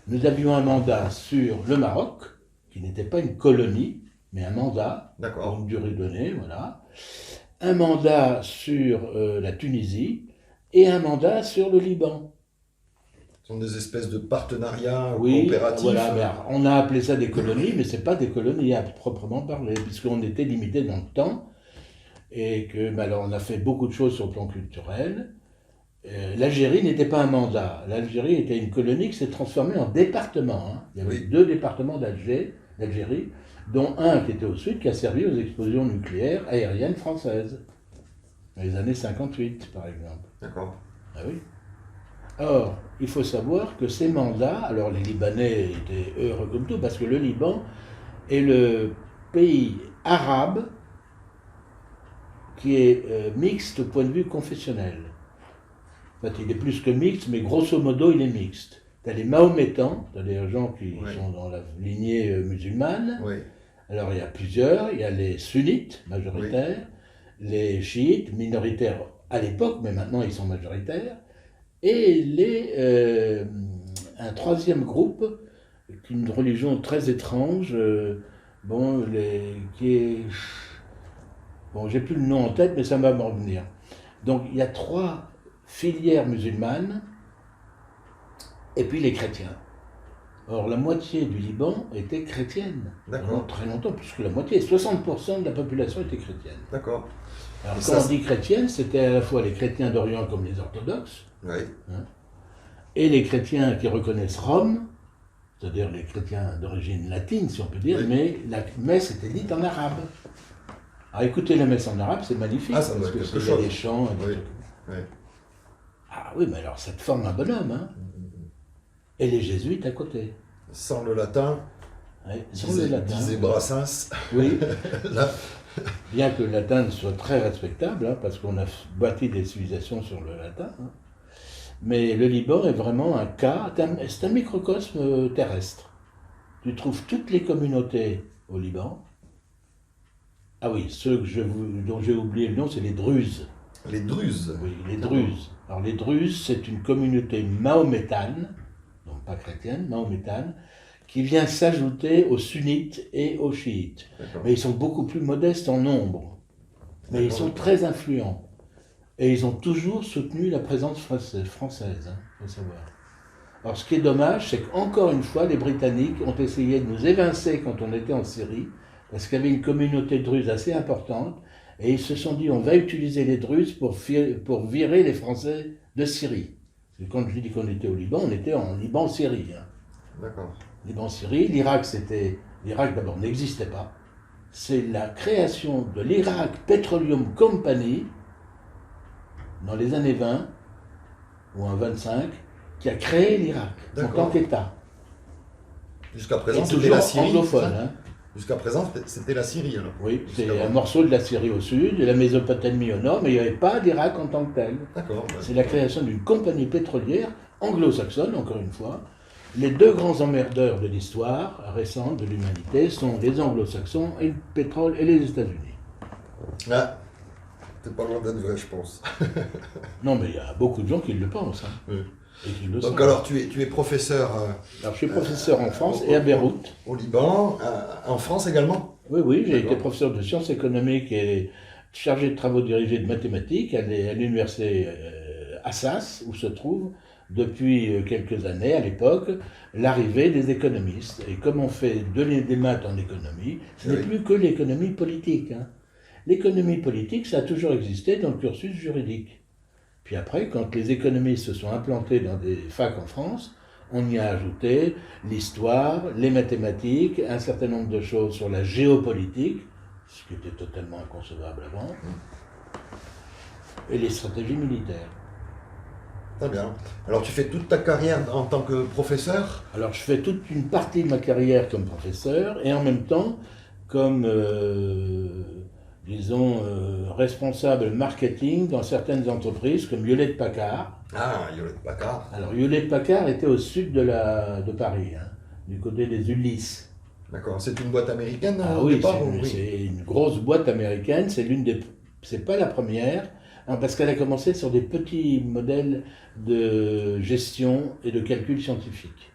Nous avions un mandat sur le Maroc, qui n'était pas une colonie, mais un mandat pour une durée donnée, voilà. Un mandat sur la Tunisie et un mandat sur le Liban. Ce sont des espèces de partenariats coopératifs. Voilà, mais on a appelé ça des colonies, mais ce n'est pas des colonies à proprement parler, puisqu'on était limité dans le temps, et que alors, on a fait beaucoup de choses sur le plan culturel. L'Algérie n'était pas un mandat. L'Algérie était une colonie qui s'est transformée en département. Hein. Il y avait 2 départements d'Algérie, dont un qui était au sud, qui a servi aux explosions nucléaires aériennes françaises. Dans les années 58, par exemple. D'accord. Ah oui. Or, il faut savoir que ces mandats, alors les Libanais étaient heureux comme tout, parce que le Liban est le pays arabe qui est mixte au point de vue confessionnel. En fait, il est plus que mixte, mais grosso modo, il est mixte. Tu as les Mahométans, tu as des gens qui sont dans la lignée musulmane. Oui. Alors, il y a plusieurs. Il y a les sunnites, majoritaires, les chiites, minoritaires à l'époque, mais maintenant ils sont majoritaires, et un troisième groupe, une religion très étrange, qui est... Bon, j'ai plus le nom en tête, mais ça va me revenir. Donc, il y a 3 filières musulmanes, et puis les chrétiens. Or, la moitié du Liban était chrétienne, pendant très longtemps, puisque la moitié, 60% de la population était chrétienne. D'accord. Alors, quand on dit chrétienne, c'était à la fois les chrétiens d'Orient comme les orthodoxes, et les chrétiens qui reconnaissent Rome, c'est-à-dire les chrétiens d'origine latine, si on peut dire, mais la messe était dite en arabe. Alors, écouter la messe en arabe, c'est magnifique, parce que il y a des chants, et des trucs. Ah oui, mais alors ça te forme un bonhomme, hein. Et les jésuites à côté. Sans le latin, disait Brassens. Oui. Là. Bien que le latin soit très respectable, hein, parce qu'on a bâti des civilisations sur le latin. Hein. Mais le Liban est vraiment un cas, c'est un microcosme terrestre. Tu trouves toutes les communautés au Liban. Ah oui, ceux dont j'ai oublié le nom, c'est les Druzes. Les Druzes? Oui, les Druzes. Alors les Druzes, c'est une communauté mahométane, donc pas chrétienne, mahométane, qui vient s'ajouter aux sunnites et aux chiites. Mais ils sont beaucoup plus modestes en nombre. Mais ils sont très influents. Et ils ont toujours soutenu la présence française, hein, faut savoir. Alors ce qui est dommage, c'est qu'encore une fois, les Britanniques ont essayé de nous évincer quand on était en Syrie, parce qu'il y avait une communauté druze assez importante, et ils se sont dit, on va utiliser les Druzes pour virer les Français de Syrie. Et quand je dis qu'on était au Liban, on était en Liban-Syrie. Hein. D'accord. Liban-Syrie, l'Irak d'abord n'existait pas. C'est la création de l'Iraq Petroleum Company, dans les années 20, ou en 25, qui a créé l'Irak en tant qu'État. Jusqu'à présent, c'était la Syrie. Anglophone, hein. Jusqu'à présent, c'était la Syrie, alors. Oui, c'est un morceau de la Syrie au sud, et la Mésopotamie au nord, mais il n'y avait pas d'Irak en tant que tel. D'accord. C'est la création d'une compagnie pétrolière anglo-saxonne, encore une fois. Les 2 grands emmerdeurs de l'histoire récente de l'humanité sont les anglo-saxons et le pétrole et les États-Unis. Ah, c'est pas loin d'être vrai, je pense. Non, mais il y a beaucoup de gens qui le pensent. Hein. Oui. Et qui le Donc savent. alors, tu es professeur... alors, je suis professeur en France et à Beyrouth. Au Liban, en France également? Oui, j'ai été professeur de sciences économiques et chargé de travaux dirigés de mathématiques à l'université Assas, où se trouve, depuis quelques années, à l'époque, l'arrivée des économistes. Et comme on fait des maths en économie, ce n'est plus que l'économie politique. Hein. L'économie politique, ça a toujours existé dans le cursus juridique. Puis après, quand les économistes se sont implantés dans des facs en France, on y a ajouté l'histoire, les mathématiques, un certain nombre de choses sur la géopolitique, ce qui était totalement inconcevable avant, et les stratégies militaires. Très bien. Alors tu fais toute ta carrière en tant que professeur? Alors je fais toute une partie de ma carrière comme professeur, et en même temps comme... responsable marketing dans certaines entreprises comme Hewlett-Packard. Ah, Hewlett-Packard. Alors Hewlett-Packard était au sud de Paris, hein, du côté des Ulysses. D'accord. C'est une boîte américaine Ah au oui, départ c'est une grosse boîte américaine, c'est pas la première, hein, parce qu'elle a commencé sur des petits modèles de gestion et de calcul scientifique,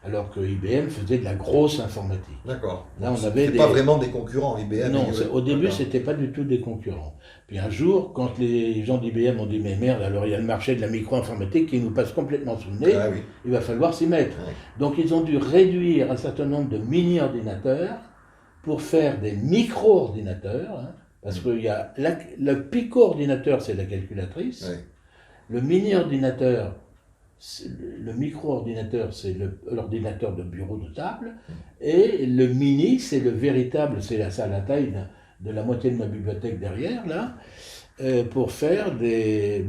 alors que IBM faisait de la grosse informatique. D'accord. Là, on avait pas vraiment des concurrents, IBM. Non, au début, D'accord. c'était pas du tout des concurrents. Puis un jour, quand les gens d'IBM ont dit mais merde, alors il y a le marché de la micro-informatique qui nous passe complètement sous le nez, Ah oui. il va falloir s'y mettre. Ouais. Donc ils ont dû réduire un certain nombre de mini-ordinateurs pour faire des micro-ordinateurs, hein, parce que le pico-ordinateur, c'est la calculatrice, Ouais. le mini-ordinateur, le micro-ordinateur, c'est l'ordinateur de bureau de table, et le mini, c'est le véritable, c'est la taille de la moitié de ma bibliothèque derrière, là, pour faire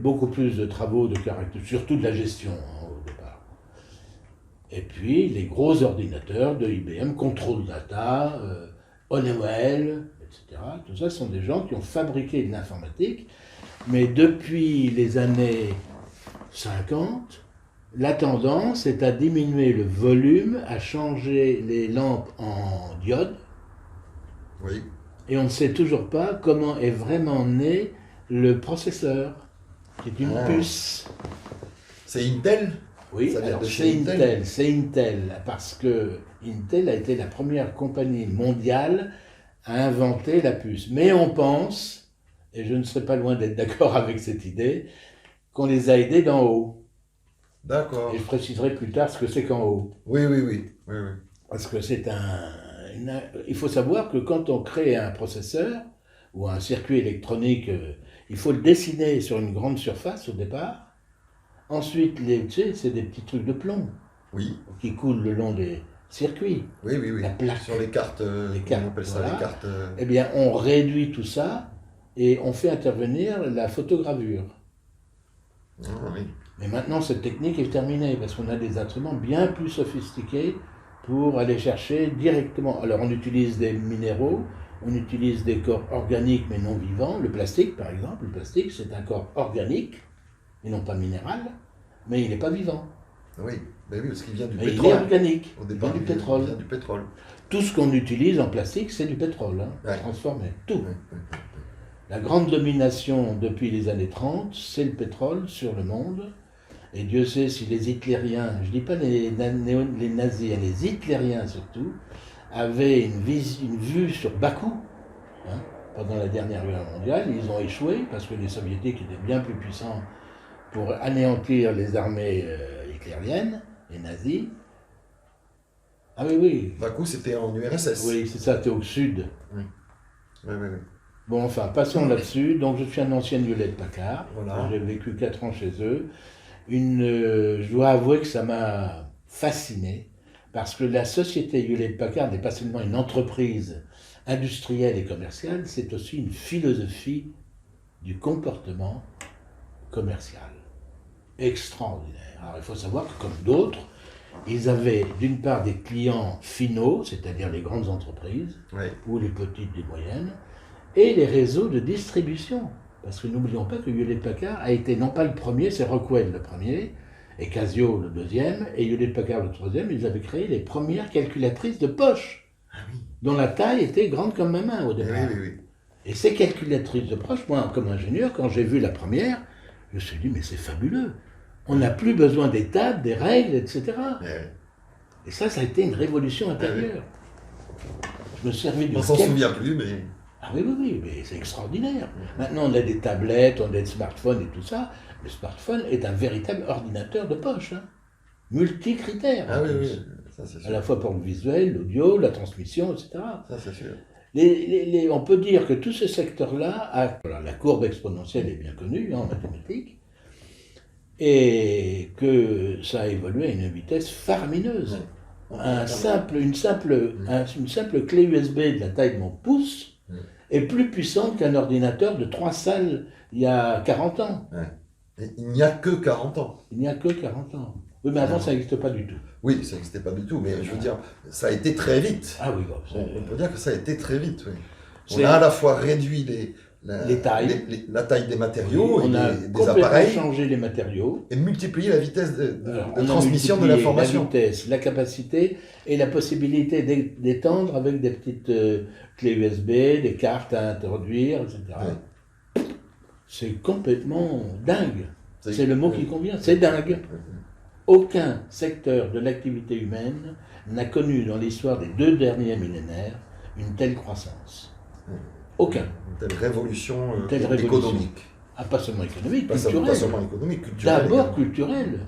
beaucoup plus de travaux de caractère, surtout de la gestion, hein, au départ. Et puis, les gros ordinateurs de IBM, Control Data, Honeywell, etc., tout ça sont des gens qui ont fabriqué de l'informatique, mais depuis les années 50, la tendance est à diminuer le volume, à changer les lampes en diodes, Oui. et on ne sait toujours pas comment est vraiment né le processeur, qui est une puce. C'est Intel? Oui, Ça vient alors de chez c'est Intel, parce que Intel a été la première compagnie mondiale à inventer la puce. Mais on pense, et je ne serais pas loin d'être d'accord avec cette idée, qu'on les a aidés d'en haut. D'accord. Et je préciserai plus tard ce que c'est qu'en haut. Oui, oui, oui. Oui, oui. Parce que il faut savoir que quand on crée un processeur ou un circuit électronique, il faut le dessiner sur une grande surface au départ. Ensuite, tu sais, c'est des petits trucs de plomb Oui. qui coulent le long des circuits. Oui, oui, oui. La plaque. Sur les cartes, cartes, on appelle ça voilà. les cartes. Eh bien, on réduit tout ça et on fait intervenir la photogravure. Ah, oui. Mais maintenant, cette technique est terminée parce qu'on a des instruments bien plus sophistiqués pour aller chercher directement. Alors, on utilise des minéraux, on utilise des corps organiques mais non vivants. Le plastique, par exemple, le plastique, c'est un corps organique et non pas minéral, mais il n'est pas vivant. Oui, ben oui, parce qu'il vient du Mais pétrole. il est organique, Au il départ, vient du pétrole. Il vient du pétrole. Tout ce qu'on utilise en plastique, c'est du pétrole, hein, Ouais. transformé, tout. Ouais, ouais. La grande domination depuis les années 30, c'est le pétrole sur le monde. Et Dieu sait si les hitlériens, je ne dis pas les nazis, les hitlériens surtout, avaient une vue sur Bakou, hein, pendant la dernière guerre mondiale. Ils ont échoué parce que les soviétiques étaient bien plus puissants pour anéantir les armées hitlériennes, les nazis. Ah oui, oui. Bakou, c'était en URSS. Oui, c'est ça, t'es au sud. Oui, oui, oui. Bon, enfin, passons là-dessus. Donc, je suis un ancien Hewlett-Packard. Voilà. J'ai vécu 4 ans chez eux. Je dois avouer que ça m'a fasciné, parce que la société Hewlett-Packard n'est pas seulement une entreprise industrielle et commerciale, c'est aussi une philosophie du comportement commercial. Extraordinaire. Alors, il faut savoir que, comme d'autres, ils avaient d'une part des clients finaux, c'est-à-dire les grandes entreprises, Oui. ou les petites et moyennes, et les réseaux de distribution. Parce que n'oublions pas que Hewlett-Packard a été non pas le premier, c'est Rockwell le premier, et Casio le deuxième, et Hewlett-Packard le troisième. Ils avaient créé les premières calculatrices de poche, dont la taille était grande comme ma main au départ. Oui, oui, oui. Et ces calculatrices de poche, moi, comme ingénieur, quand j'ai vu la première, je me suis dit, mais c'est fabuleux. On n'a plus besoin des tables, des règles, etc. Oui. Et ça a été une révolution intérieure. Je me servis du On s'en souvient plus, mais... Ah oui, oui, oui, mais c'est extraordinaire. Maintenant, on a des tablettes, on a des smartphones et tout ça. Le smartphone est un véritable ordinateur de poche, hein. Multicritères. Ah en oui, plus. oui, ça c'est sûr. À la fois pour le visuel, l'audio, la transmission, etc. Ça c'est sûr. On peut dire que tout ce secteur-là, voilà, la courbe exponentielle est bien connue, hein, en mathématiques, et que ça a évolué à une vitesse faramineuse. Ouais. Une simple clé USB de la taille de mon pouce est plus puissante qu'un ordinateur de 3 salles il y a 40 ans. Et il n'y a que 40 ans. Il n'y a que 40 ans. Oui, mais avant, ça n'existe pas du tout. Oui, ça n'existait pas du tout, mais je veux dire, ça a été très vite. Ah oui, bon, On peut dire que ça a été très vite, oui. On C'est- a à la fois réduit les tailles. La taille des matériaux Oui, on a et des complètement appareils, changé les matériaux. et multiplier la vitesse de On a transmission de multiplié l'information. la vitesse, la capacité et la possibilité d'étendre avec des petites clés USB, des cartes à introduire, etc. Ouais. C'est complètement dingue. C'est le mot qui convient, c'est dingue. Ouais. Aucun secteur de l'activité humaine n'a connu dans l'histoire des 2 derniers millénaires une telle croissance. Aucun. Une telle révolution Une telle révolution. économique. Ah, pas seulement économique, Pas culturelle. seulement économique, culturelle. D'abord également. culturelle.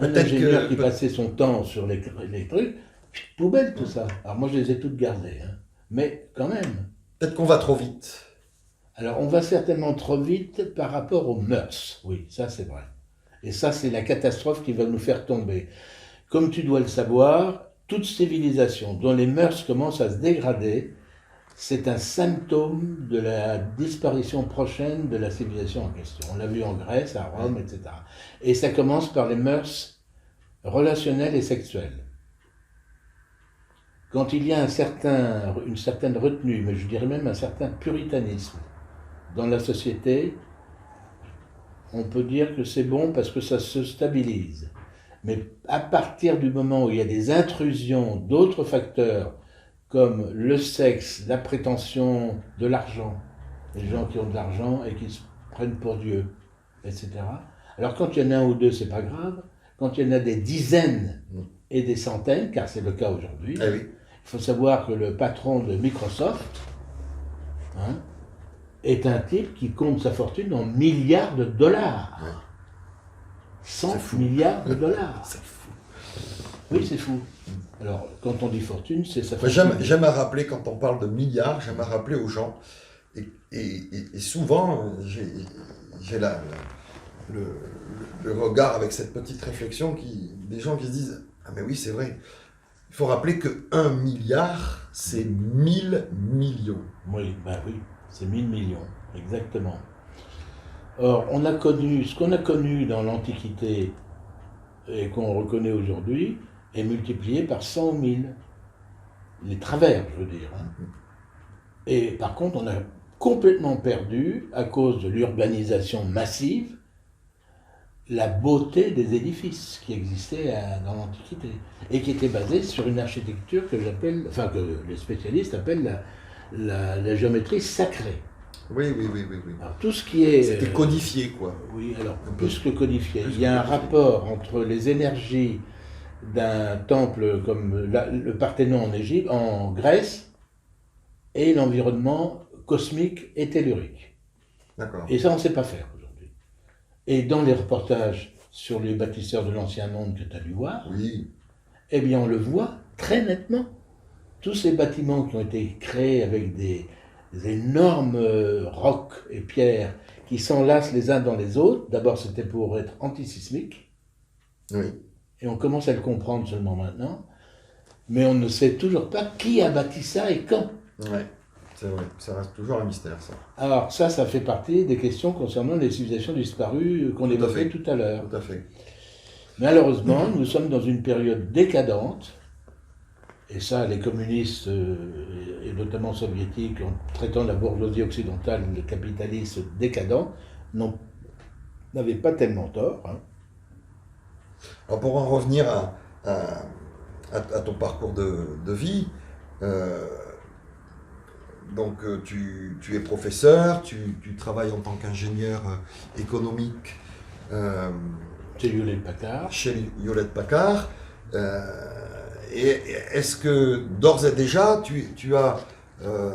Un Peut-être ingénieur que- qui passait son temps sur les trucs, poubelle tout ça. Alors moi je les ai toutes gardées, hein. Mais quand même. Peut-être qu'on va trop vite. Alors on va certainement trop vite par rapport aux mœurs. Oui, ça c'est vrai. Et ça c'est la catastrophe qui va nous faire tomber. Comme tu dois le savoir, toute civilisation dont les mœurs commencent à se dégrader, c'est un symptôme de la disparition prochaine de la civilisation en question. On l'a vu en Grèce, à Rome, etc. Et ça commence par les mœurs relationnelles et sexuelles. Quand il y a une certaine retenue, mais je dirais même un certain puritanisme dans la société, on peut dire que c'est bon parce que ça se stabilise. Mais à partir du moment où il y a des intrusions d'autres facteurs, comme le sexe, la prétention, de l'argent, les gens qui ont de l'argent et qui se prennent pour Dieu, etc. Alors quand il y en a un ou deux, c'est pas grave. Quand il y en a des dizaines et des centaines, car c'est le cas aujourd'hui, Eh oui. il faut savoir que le patron de Microsoft est un type qui compte sa fortune en milliards de dollars. Ouais. 100 C'est fou. milliards de dollars. C'est fou. Oui, c'est fou. Alors, quand on dit fortune, c'est sa Moi, fortune. j'aime à rappeler, quand on parle de milliards, j'aime à rappeler aux gens, et souvent, j'ai le regard avec cette petite réflexion, des gens qui se disent « Ah mais oui, c'est vrai, il faut rappeler que 1 milliard, c'est 1000 millions. Oui, ben oui, c'est 1000 millions, exactement. Or, on a connu, ce qu'on a connu dans l'Antiquité et qu'on reconnaît aujourd'hui, est multiplié par 100 000. Les travers, je veux dire. Et par contre, on a complètement perdu, à cause de l'urbanisation massive, la beauté des édifices qui existaient dans l'Antiquité et qui étaient basés sur une architecture que les spécialistes appellent la géométrie sacrée. Oui. Alors tout ce qui est... C'était codifié, quoi. Oui, alors plus que codifié. Il y a un rapport entre les énergies d'un temple comme le Parthénon en Égypte, en Grèce, et l'environnement cosmique et tellurique. D'accord. Et ça, on ne sait pas faire aujourd'hui. Et dans les reportages sur les bâtisseurs de l'Ancien Monde que tu as dû voir, Oui. eh bien, on le voit très nettement. Tous ces bâtiments qui ont été créés avec des énormes rocs et pierres qui s'enlacent les uns dans les autres, d'abord c'était pour être antisismique, Oui. et on commence à le comprendre seulement maintenant, mais on ne sait toujours pas qui a bâti ça et quand. Ouais. C'est vrai. Ça reste toujours un mystère, ça. Alors ça fait partie des questions concernant les civilisations disparues qu'on Tout à évoquait fait. tout à l'heure. Tout à fait. Malheureusement, nous sommes dans une période décadente, et ça, les communistes, et notamment soviétiques, en traitant la bourgeoisie occidentale, le capitalisme décadent, n'avaient pas tellement tort. Hein. Alors pour en revenir à ton parcours de vie, donc tu es professeur, tu travailles en tant qu'ingénieur économique C'est Hewlett-Packard. chez Hewlett-Packard. Et est-ce que d'ores et déjà tu as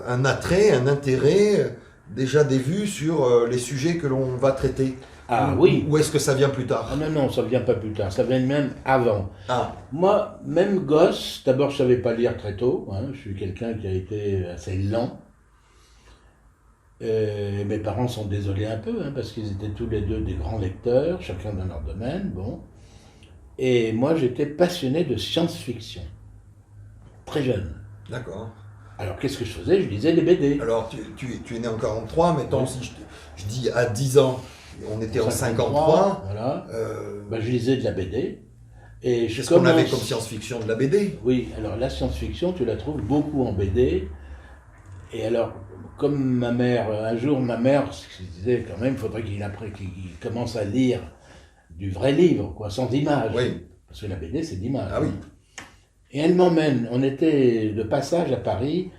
un attrait, un intérêt, déjà des vues sur les sujets que l'on va traiter? Ah oui. Ou est-ce que ça vient plus tard? Ah non, ça ne vient pas plus tard, ça vient même avant. Ah, Moi, même gosse, d'abord je ne savais pas lire très tôt, hein, je suis quelqu'un qui a été assez lent. Mes parents sont désolés un peu, hein, parce qu'ils étaient tous les deux des grands lecteurs, chacun dans leur domaine, bon. Et moi j'étais passionné de science-fiction, très jeune. d'accord. Alors qu'est-ce que je faisais? Je lisais des BD. Alors tu es né en 43, mettons, Oui. si je dis à 10 ans, on était en 53. Voilà. euh, Ben, je lisais de la BD. Et je Qu'est-ce qu'on avait commence- comme science-fiction? De la BD? Oui, alors la science-fiction, tu la trouves beaucoup en BD. Et alors, comme ma mère, un jour ma mère disait quand même, il faudrait qu'il commence à lire du vrai livre, quoi, sans images. Oui. Parce que la BD, c'est d'image. Ah oui. Et elle m'emmène, on était de passage à Paris,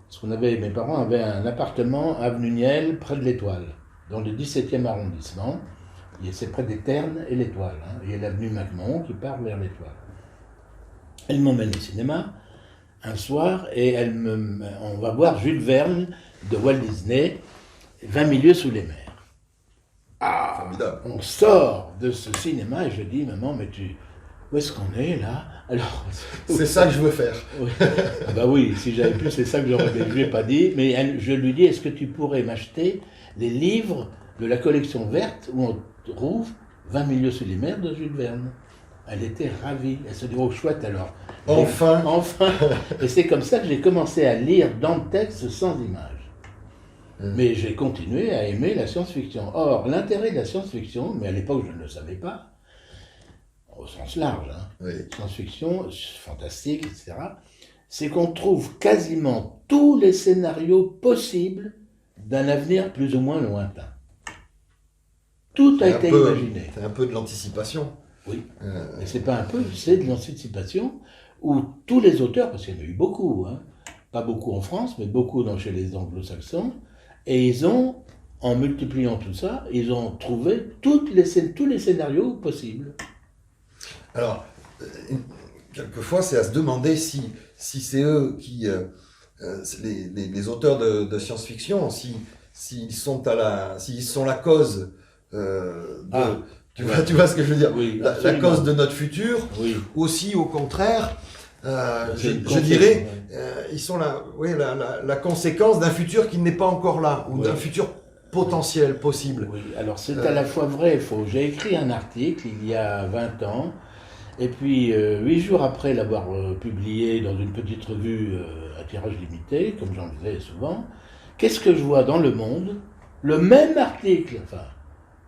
parce que mes parents avaient un appartement avenue Niel, près de l'Étoile, dans le 17e arrondissement. Et c'est près des Ternes et l'Étoile. Hein. Il y a l'avenue MacMahon qui part vers l'Étoile. Elle m'emmène au cinéma un soir et on va voir Jules Verne de Walt Disney, 20 milieux sous les mers. Ah, Formidable. on sort de ce cinéma et je dis, maman, mais où est-ce qu'on est là? Alors, c'est ça que je veux faire. Oui. Ah bah oui, si j'avais pu, c'est ça que j'aurais fait. Je lui ai pas dit, mais je lui dis, est-ce que tu pourrais m'acheter les livres de la collection verte où on trouve 20 milieux sous les mers de Jules Verne? Elle était ravie. Elle se dit, oh chouette alors. Enfin. Enfin. Et c'est comme ça que j'ai commencé à lire dans le texte sans images. Mais j'ai continué à aimer la science-fiction. Or, l'intérêt de la science-fiction, mais à l'époque je ne le savais pas, au sens large, hein, Oui. science-fiction, fantastique, etc., c'est qu'on trouve quasiment tous les scénarios possibles d'un avenir plus ou moins lointain. Tout a été imaginé. C'est un peu de l'anticipation. Oui, mais c'est pas un peu, c'est de l'anticipation où tous les auteurs, parce qu'il y en a eu beaucoup, hein, pas beaucoup en France, mais beaucoup chez les anglo-saxons, et ils ont, en multipliant tout ça, ils ont trouvé tous les scénarios possibles. Alors, quelquefois, c'est à se demander si c'est eux qui, les auteurs de science-fiction, s'ils sont la cause tu vois ce que je veux dire, oui, la cause de notre futur, oui. Aussi au contraire, je dirais, ils sont la conséquence d'un futur qui n'est pas encore là, ou d'un futur potentiel, possible. Oui, alors c'est à la fois vrai et faux. J'ai écrit un article il y a 20 ans, et puis 8 jours après l'avoir publié dans une petite revue à tirage limité, comme j'en faisais souvent, qu'est-ce que je vois dans Le Monde? Le même article, enfin,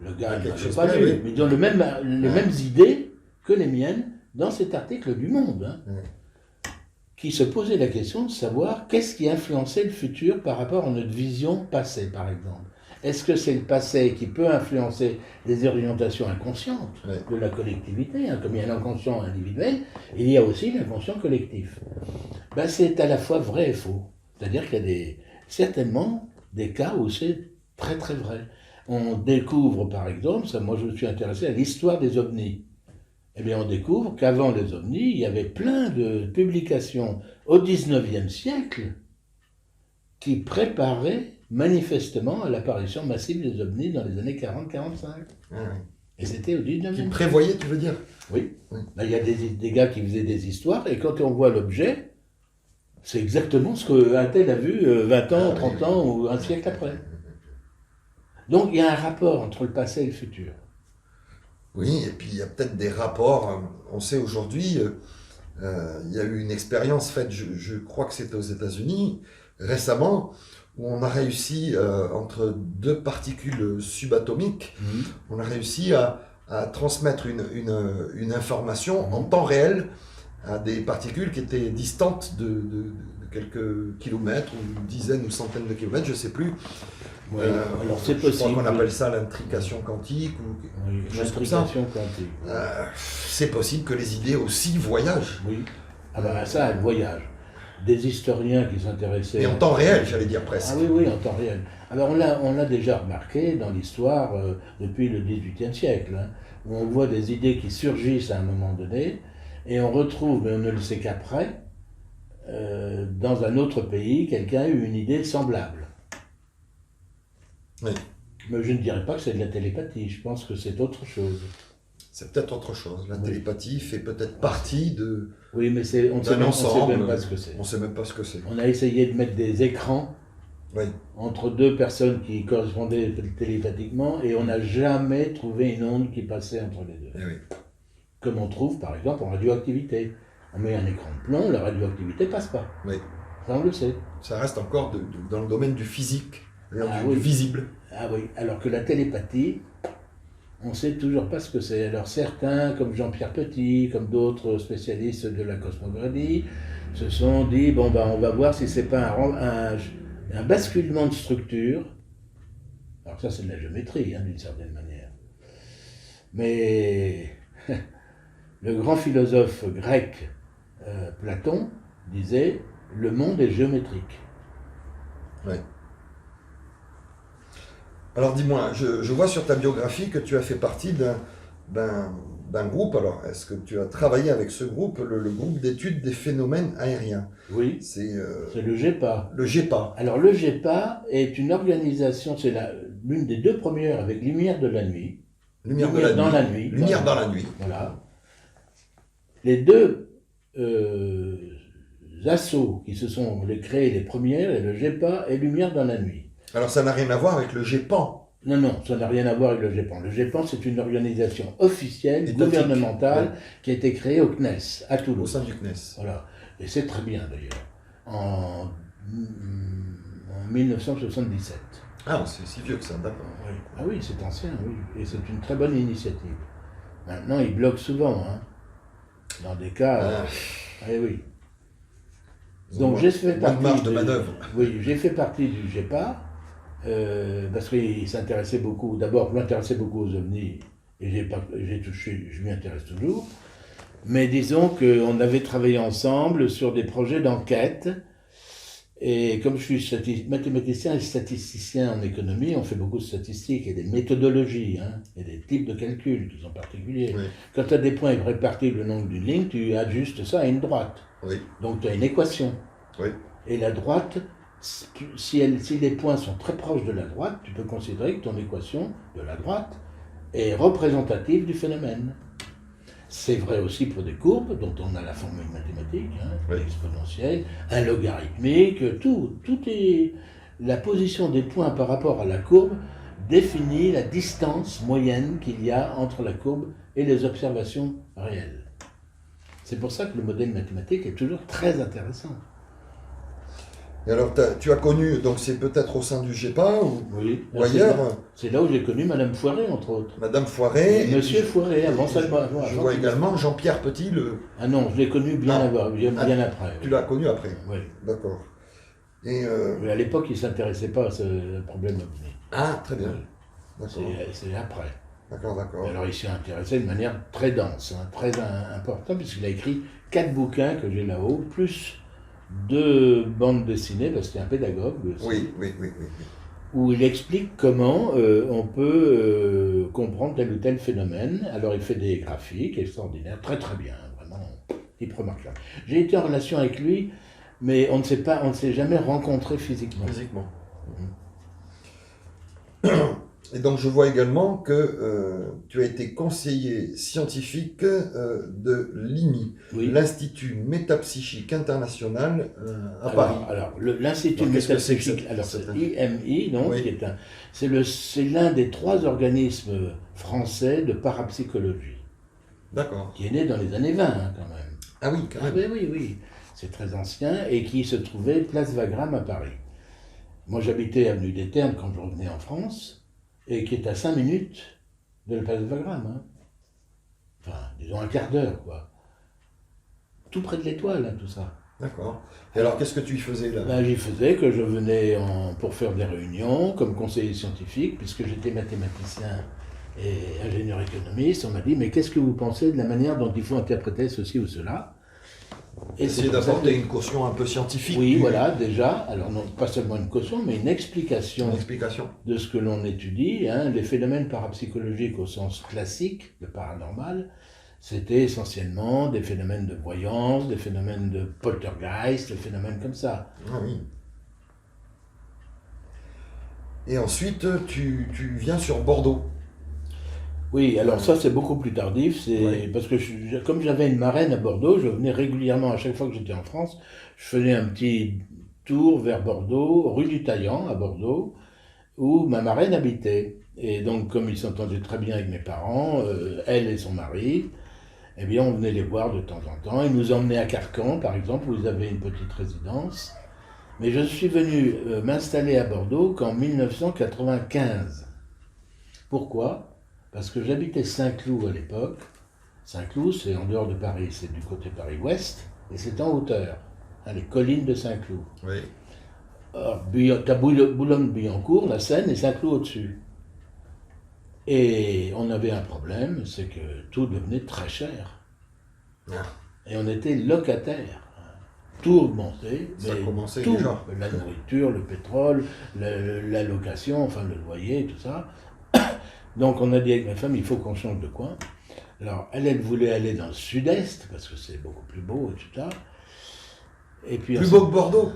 le gars ne pas lu, mais ils ont les mêmes idées que les miennes dans cet article du Monde, hein, qui se posait la question de savoir qu'est-ce qui influençait le futur par rapport à notre vision passée, par exemple. Est-ce que c'est le passé qui peut influencer les orientations inconscientes de la collectivité, hein, comme il y a l'inconscient individuel, il y a aussi l'inconscient collectif. Ben, c'est à la fois vrai et faux. C'est-à-dire qu'il y a certainement des cas où c'est très très vrai. On découvre par exemple, moi je me suis intéressé à l'histoire des ovnis. Eh bien on découvre qu'avant les ovnis, il y avait plein de publications au XIXe siècle qui préparaient manifestement à l'apparition massive des ovnis dans les années 40-45. Et c'était au 19e. Qui prévoyait, tu veux dire? Oui. Là, il y a des gars qui faisaient des histoires, et quand on voit l'objet, c'est exactement ce qu'un tel a vu 20 ans, 30 ans ou un siècle après. Donc il y a un rapport entre le passé et le futur. Oui, et puis il y a peut-être des rapports. On sait aujourd'hui, il y a eu une expérience faite, je crois que c'était aux États-Unis, récemment, où on a réussi, entre deux particules subatomiques, on a réussi à transmettre une information en temps réel à des particules qui étaient distantes de quelques kilomètres, ou une dizaine ou centaines de kilomètres, je ne sais plus. Oui, alors c'est possible. Je crois qu'on appelle ça l'intrication quantique, ou quelque chose comme ça. Quantique. C'est possible que les idées aussi voyagent. Oui, ah ben ça, elles voyagent. Des historiens qui s'intéressaient... Et en temps réel, j'allais dire presque. Ah oui, en temps réel. Alors on l'a déjà remarqué dans l'histoire depuis le XVIIIe siècle, hein, où on voit des idées qui surgissent à un moment donné, et on retrouve, mais on ne le sait qu'après, dans un autre pays, quelqu'un a eu une idée semblable. Oui. Mais je ne dirais pas que c'est de la télépathie, je pense que c'est autre chose. C'est peut-être autre chose. La télépathie fait peut-être partie de... Oui, mais on ne sait même pas ce que c'est. On ne sait même pas ce que c'est. On a essayé de mettre des écrans entre deux personnes qui correspondaient télépathiquement, et on n'a jamais trouvé une onde qui passait entre les deux. Oui. Comme on trouve par exemple en radioactivité. On met un écran de plomb, la radioactivité passe pas. Oui. Ça on le sait. Ça reste encore dans le domaine du physique, du visible. Ah oui, alors que la télépathie, on ne sait toujours pas ce que c'est. Alors certains, comme Jean-Pierre Petit, comme d'autres spécialistes de la cosmogonie, se sont dit, on va voir si c'est pas un basculement de structure. Alors ça, c'est de la géométrie, hein, d'une certaine manière. Mais le grand philosophe grec Platon disait « le monde est géométrique ». Ouais. Alors dis-moi, je vois sur ta biographie que tu as fait partie d'un groupe. Alors, est-ce que tu as travaillé avec ce groupe, le groupe d'études des phénomènes aériens? Oui, C'est le GEPA. le GEPA. Alors le GEPA est une organisation, c'est l'une des deux premières avec Lumière de la nuit. Lumière dans la nuit. Lumière dans la nuit. Voilà. Les deux assos qui se sont créés les premières, et le GEPA et Lumière dans la nuit. Alors ça n'a rien à voir avec le GEPAN. Non, non, ça n'a rien à voir avec le GEPAN. Le GEPAN, c'est une organisation officielle, Étatique. gouvernementale, Ouais. qui a été créée au CNES, à Au Toulouse. sein du CNES. Voilà. Et c'est très bien d'ailleurs. En 1977. Ah, c'est si vieux que ça, d'accord. Oui. Ah oui, c'est ancien, oui. Et c'est une très bonne initiative. Maintenant, ils bloquent souvent, hein. Dans des cas. Eh oui. Donc j'ai fait Bonne partie. marge de manœuvre. Oui, j'ai fait partie du GEPA, parce qu'il s'intéressait beaucoup. D'abord, je m'intéressais beaucoup aux ovnis, et je m'y intéresse toujours. Mais disons qu'on avait travaillé ensemble sur des projets d'enquête. Et comme je suis mathématicien et statisticien en économie, on fait beaucoup de statistiques et des méthodologies, hein, et des types de calculs qui sont particuliers. Oui. Quand tu as des points répartis le long d'une ligne, tu ajustes ça à une droite. Oui. Donc tu as une équation. Oui. Et la droite, si les points sont très proches de la droite, tu peux considérer que ton équation de la droite est représentative du phénomène. C'est vrai aussi pour des courbes dont on a la formule mathématique, hein, Oui. exponentielle, un logarithmique, tout est... La position des points par rapport à la courbe définit la distance moyenne qu'il y a entre la courbe et les observations réelles. C'est pour ça que le modèle mathématique est toujours très intéressant. Et alors, tu as connu, donc c'est peut-être au sein du GEPA Oui, ou ailleurs, c'est là où j'ai connu Madame Foiret, entre autres. Madame Foiret. Et Monsieur Foiret, avant ça, je vois également Jean-Pierre Petit, Ah non, je l'ai connu bien bien après. Tu l'as connu après. Oui. D'accord. Et Mais à l'époque, il ne s'intéressait pas à ce problème ovni. ah, très bien. D'accord. C'est après. D'accord. Alors il s'est intéressé de manière très dense, hein, très importante, puisqu'il a écrit 4 bouquins que j'ai là-haut, plus 2 bandes dessinées, parce que c'est un pédagogue aussi, Oui. où il explique comment on peut comprendre tel ou tel phénomène. Alors il fait des graphiques extraordinaires, très très bien, vraiment, type remarquable. J'ai été en relation avec lui, mais on ne s'est jamais rencontré physiquement. Et donc je vois également que tu as été conseiller scientifique de l'IMI, Oui. l'Institut Métapsychique International à Paris. Alors l'Institut Alors, qu'est-ce que c'est que Métapsychique, cette- alors cette- c'est IMI, donc, Oui. c'est l'un des 3 organismes français de parapsychologie, D'accord. qui est né dans les années 20, hein, quand même. Ah oui, quand Ah même. ben oui, c'est très ancien, et qui se trouvait place Wagram à Paris. Moi j'habitais avenue des Ternes quand je revenais en France, et qui est à 5 minutes de la place Wagram. Hein. Enfin, disons un quart d'heure, quoi. Tout près de l'Étoile, hein, tout ça. D'accord. Et alors qu'est-ce que tu y faisais là? Ben, j'y faisais que je venais pour faire des réunions comme conseiller scientifique, puisque j'étais mathématicien et ingénieur économiste. On m'a dit, mais qu'est-ce que vous pensez de la manière dont il faut interpréter ceci ou cela? Et Essayer c'est pour ça d'apporter que- une caution un peu scientifique. Oui, voilà, déjà. Alors, non, pas seulement une caution, mais une explication Une explication. de ce que l'on étudie. Hein. Les phénomènes parapsychologiques au sens classique, le paranormal, c'était essentiellement des phénomènes de voyance, des phénomènes de poltergeist, des phénomènes comme ça. Ah oui. Et ensuite, tu viens sur Bordeaux. Oui, alors ça c'est beaucoup plus tardif, Oui. parce que comme j'avais une marraine à Bordeaux, je venais régulièrement, à chaque fois que j'étais en France, je faisais un petit tour vers Bordeaux, rue du Taillan à Bordeaux, où ma marraine habitait. Et donc comme ils s'entendaient très bien avec mes parents, elle et son mari, eh bien on venait les voir de temps en temps. Ils nous emmenaient à Carcan par exemple, où ils avaient une petite résidence. Mais je suis venu m'installer à Bordeaux qu'en 1995. Pourquoi ? Parce que j'habitais Saint-Cloud à l'époque. Saint-Cloud, c'est en dehors de Paris, c'est du côté Paris-Ouest, et c'est en hauteur, hein, les collines de Saint-Cloud. Oui. T'as Boulogne-Billancourt, la Seine et Saint-Cloud au-dessus. Et on avait un problème, c'est que tout devenait très cher. Ah. Et on était locataire. Tout augmentait, Ça mais commençait tout, déjà. la nourriture, le pétrole, la location, enfin le loyer, tout ça. Donc on a dit avec ma femme, il faut qu'on change de coin. Alors elle voulait aller dans le sud-est, parce que c'est beaucoup plus beau, etc. Et puis, Plus beau que Bordeaux.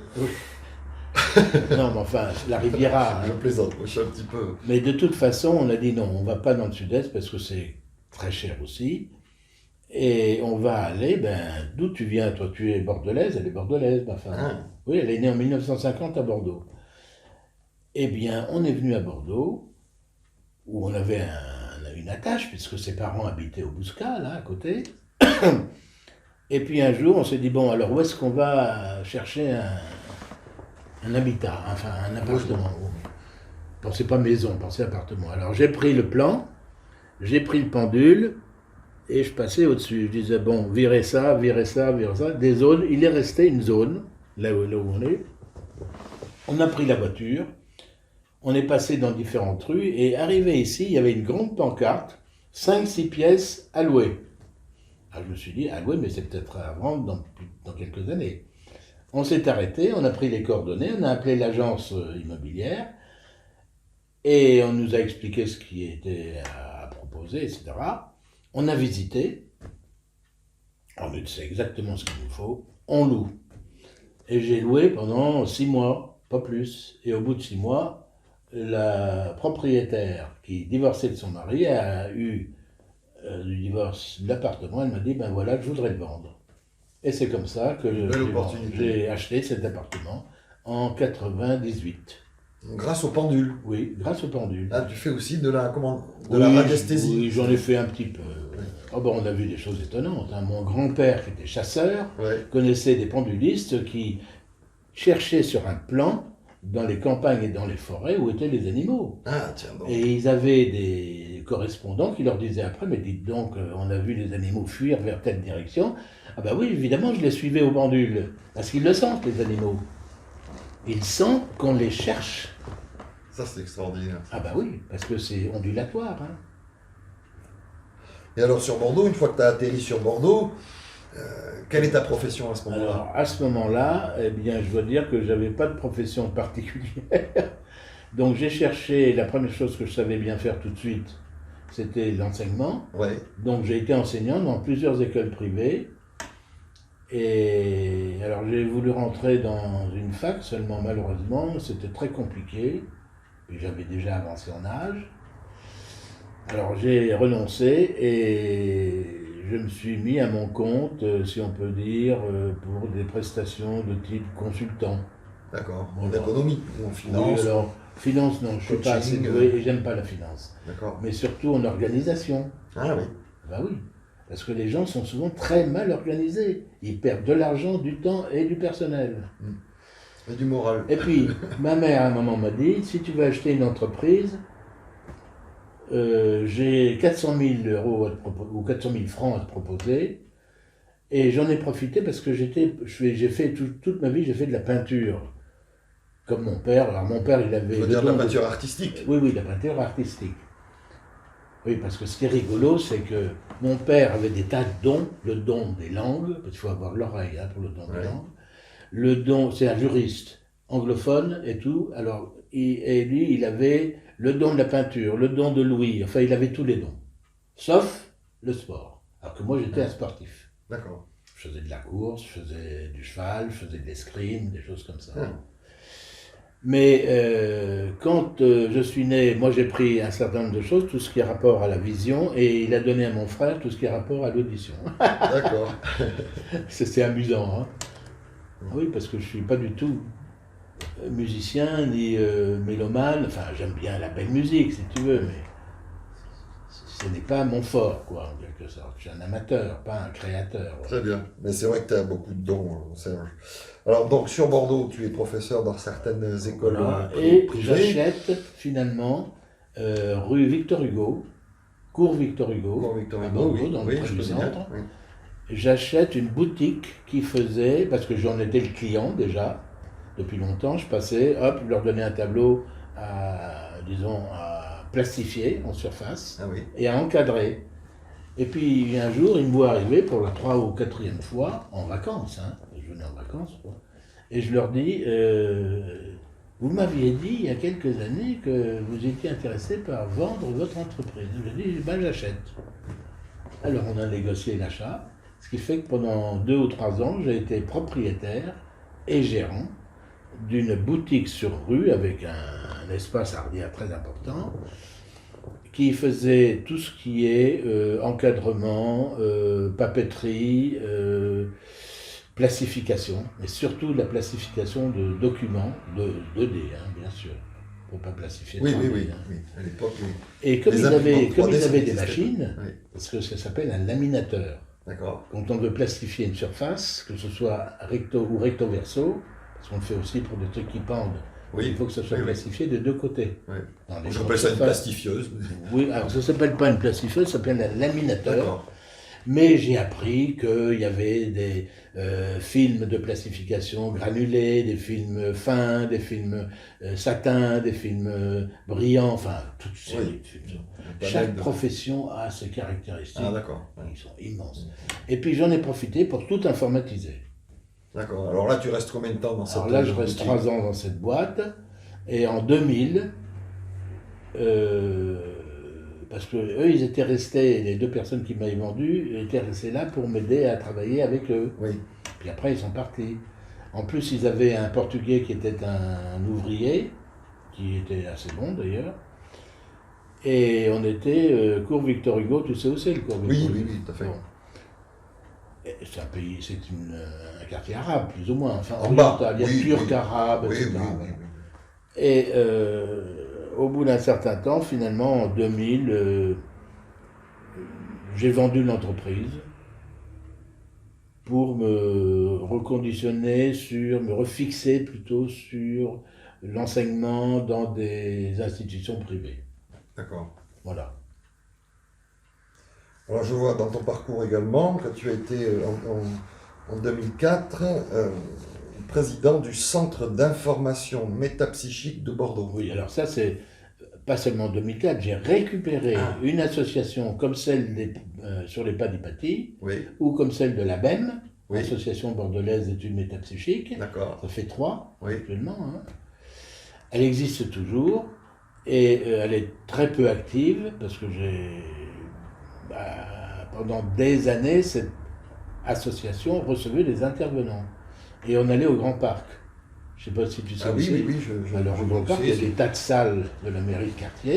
non, mais enfin, la Riviera. Je plaisante, moi je suis un petit peu... Mais de toute façon, on a dit non, on ne va pas dans le sud-est parce que c'est très cher aussi. Et on va aller, d'où tu viens, toi? Tu es bordelaise, elle est bordelaise, ma femme. Ah. Oui, elle est née en 1950 à Bordeaux. Eh bien, on est venu à Bordeaux, où on avait une attache, puisque ses parents habitaient au Bouscat, là, à côté. Et puis un jour, on s'est dit, bon, alors où est-ce qu'on va chercher un habitat, enfin un appartement? Pensez pas maison, pensez appartement. Alors j'ai pris le plan, j'ai pris le pendule, et je passais au-dessus. Je disais, bon, virez ça, virez ça, virez ça. Des zones, il est resté une zone, là où on est. On a pris la voiture, on est passé dans différentes rues, et arrivé ici, il y avait une grande pancarte, 5-6 pièces à louer. Alors je me suis dit, ah oui, mais c'est peut-être à vendre dans quelques années. On s'est arrêté, on a pris les coordonnées, on a appelé l'agence immobilière, et on nous a expliqué ce qui était à proposer, etc. On a visité, on sait exactement ce qu'il nous faut, on loue. Et j'ai loué pendant 6 mois, pas plus. Et au bout de 6 mois, la propriétaire qui divorçait de son mari a eu du divorce de l'appartement, elle m'a dit, ben voilà, je voudrais le vendre. Et c'est comme ça que j'ai acheté cet appartement en 98. Grâce au pendule. Oui, grâce au pendule. Ah, tu fais aussi de la radiesthésie. Oui, j'en ai fait un petit peu. Oh ben, on a vu des choses étonnantes. Hein. Mon grand-père, qui était chasseur, connaissait des pendulistes qui cherchaient sur un plan, dans les campagnes et dans les forêts, où étaient les animaux. Ah, tiens, bon. Et ils avaient des correspondants qui leur disaient après, mais dites donc, on a vu les animaux fuir vers telle direction. Ah ben oui, évidemment, je les suivais au pendule. Parce qu'ils le sentent, les animaux. Ils sentent qu'on les cherche. Ça, c'est extraordinaire. Ah bah oui, parce que c'est ondulatoire. Hein. Et alors, sur Bordeaux, une fois que tu as atterri sur Bordeaux, quelle est ta profession à ce moment-là? Alors, à ce moment-là, eh bien, je dois dire que je n'avais pas de profession particulière. Donc, j'ai cherché, la première chose que je savais bien faire tout de suite, c'était l'enseignement. Ouais. Donc, j'ai été enseignant dans plusieurs écoles privées. Et alors, j'ai voulu rentrer dans une fac, seulement malheureusement, c'était très compliqué. Puis j'avais déjà avancé en âge. Alors j'ai renoncé et je me suis mis à mon compte, si on peut dire, pour des prestations de type consultant. D'accord. Bon, en économie ou en finance? Oui, alors, finance, non, je ne suis pas assez doué et j'aime pas la finance. D'accord. Mais surtout en organisation. Ah oui. Ben oui, parce que les gens sont souvent très mal organisés. Ils perdent de l'argent, du temps et du personnel. Et du moral. Et puis, ma mère, à un moment, m'a dit, si tu veux acheter une entreprise, j'ai 400 000 euros ou 400 000 francs à te proposer. Et j'en ai profité parce que j'ai fait toute ma vie, j'ai fait de la peinture. Comme mon père. Alors mon père, il avait... Tu veux dire de la peinture artistique? Oui, la peinture artistique. Oui, parce que ce qui est rigolo, c'est que mon père avait des tas de dons. Le don des langues, parce qu'il faut avoir l'oreille pour le don des langues. Le don, c'est un juriste anglophone et tout. Alors, et lui, il avait le don de la peinture, le don de l'ouïe. Enfin, il avait tous les dons. Sauf le sport. Alors que moi, j'étais un sportif. D'accord. Je faisais de la course, je faisais du cheval, je faisais de l'escrime, des choses comme ça. Mais quand je suis né, moi j'ai pris un certain nombre de choses, tout ce qui a rapport à la vision, et il a donné à mon frère tout ce qui a rapport à l'audition. D'accord. C'est amusant, hein. Oui, parce que je ne suis pas du tout musicien ni mélomane. Enfin, j'aime bien la belle musique, si tu veux, mais ce n'est pas mon fort, quoi, en quelque sorte. Je suis un amateur, pas un créateur. Très bien. Mais c'est vrai que tu as beaucoup de dons, Serge. Alors, donc, sur Bordeaux, tu es professeur dans certaines écoles et privées. J'achète, finalement, rue Victor Hugo, cours Victor Hugo, Cours Victor à Hugo, Bordeaux, dans le je connais centre. bien. Oui. J'achète une boutique qui faisait, parce que j'en étais le client déjà, depuis longtemps, je passais, hop, je leur donnais un tableau disons, à plastifier en surface Ah oui. et à encadrer. Et puis un jour, ils me voient arriver pour la 3e ou 4e fois, en vacances, hein. Je venais en vacances, quoi. Et je leur dis, vous m'aviez dit il y a quelques années que vous étiez intéressé par vendre votre entreprise. Je dis, ben j'achète. Alors on a négocié l'achat, ce qui fait que pendant 2 ou 3 ans, j'ai été propriétaire et gérant d'une boutique sur rue avec un espace arrière très important qui faisait tout ce qui est encadrement, papeterie, plastification, mais surtout de la plastification de documents, de 2D, hein, bien sûr, pour ne pas plastifier 3D. Oui, hein. oui, à l'époque. Et comme les ils avaient, imprimantes 3D, ça des n'existait machines, pas. Oui. parce que ça s'appelle un laminateur, D'accord. quand on veut plastifier une surface, que ce soit recto ou recto verso, parce qu'on le fait aussi pour des trucs qui pendent, Oui. il faut que ça soit Oui, oui. plastifié de 2 côtés. Oui. Dans les J'appelle ça une surfaces- plastifieuse. Oui, alors ça ne s'appelle pas une plastifieuse, ça s'appelle un laminateur. D'accord. Mais j'ai appris qu'il y avait des films de plastification granulés, des films fins, des films satins, des films brillants, enfin, toutes ces Oui. films. Un panel Chaque de- profession a ses caractéristiques. Ah d'accord. Ils sont immenses. Et puis j'en ai profité pour tout informatiser. D'accord. Alors là, tu restes combien de temps dans cette Alors là, je reste boutique 3 ans dans cette boîte. Et en 2000, parce que eux, ils étaient restés, les 2 personnes qui m'avaient vendu, étaient restées là pour m'aider à travailler avec eux. Oui. Puis après, ils sont partis. En plus, ils avaient un Portugais qui était un ouvrier, qui était assez bon d'ailleurs. Et on était cours Victor Hugo, tu sais où c'est le cours Victor Oui, Hugo? oui, tout à fait. Bon. Et c'est un pays, c'est un quartier arabe, plus ou moins. Enfin, En bas, oriental, il y a oui, turc, oui. arabe, Oui, etc. oui, Voilà. oui, oui. Et au bout d'un certain temps, finalement, en 2000, j'ai vendu l'entreprise pour me reconditionner me refixer plutôt sur l'enseignement dans des institutions privées. D'accord. Voilà. Alors je vois dans ton parcours également que tu as été en 2004 président du Centre d'information métapsychique de Bordeaux. Oui, alors ça, c'est pas seulement en 2004, j'ai récupéré une association comme celle sur les pas d'Hypatie, Oui, ou comme celle de la BEM, Oui. Association bordelaise d'études métapsychiques. d'accord. Ça fait 3 Oui. actuellement. Hein. Elle existe toujours et elle est très peu active parce que pendant des années, cette association recevait des intervenants. Et on allait au Grand Parc. Je ne sais pas si tu sais Ah où oui, c'est. oui, oui, Alors au Grand Parc, il y a des tas de salles de la mairie de quartier.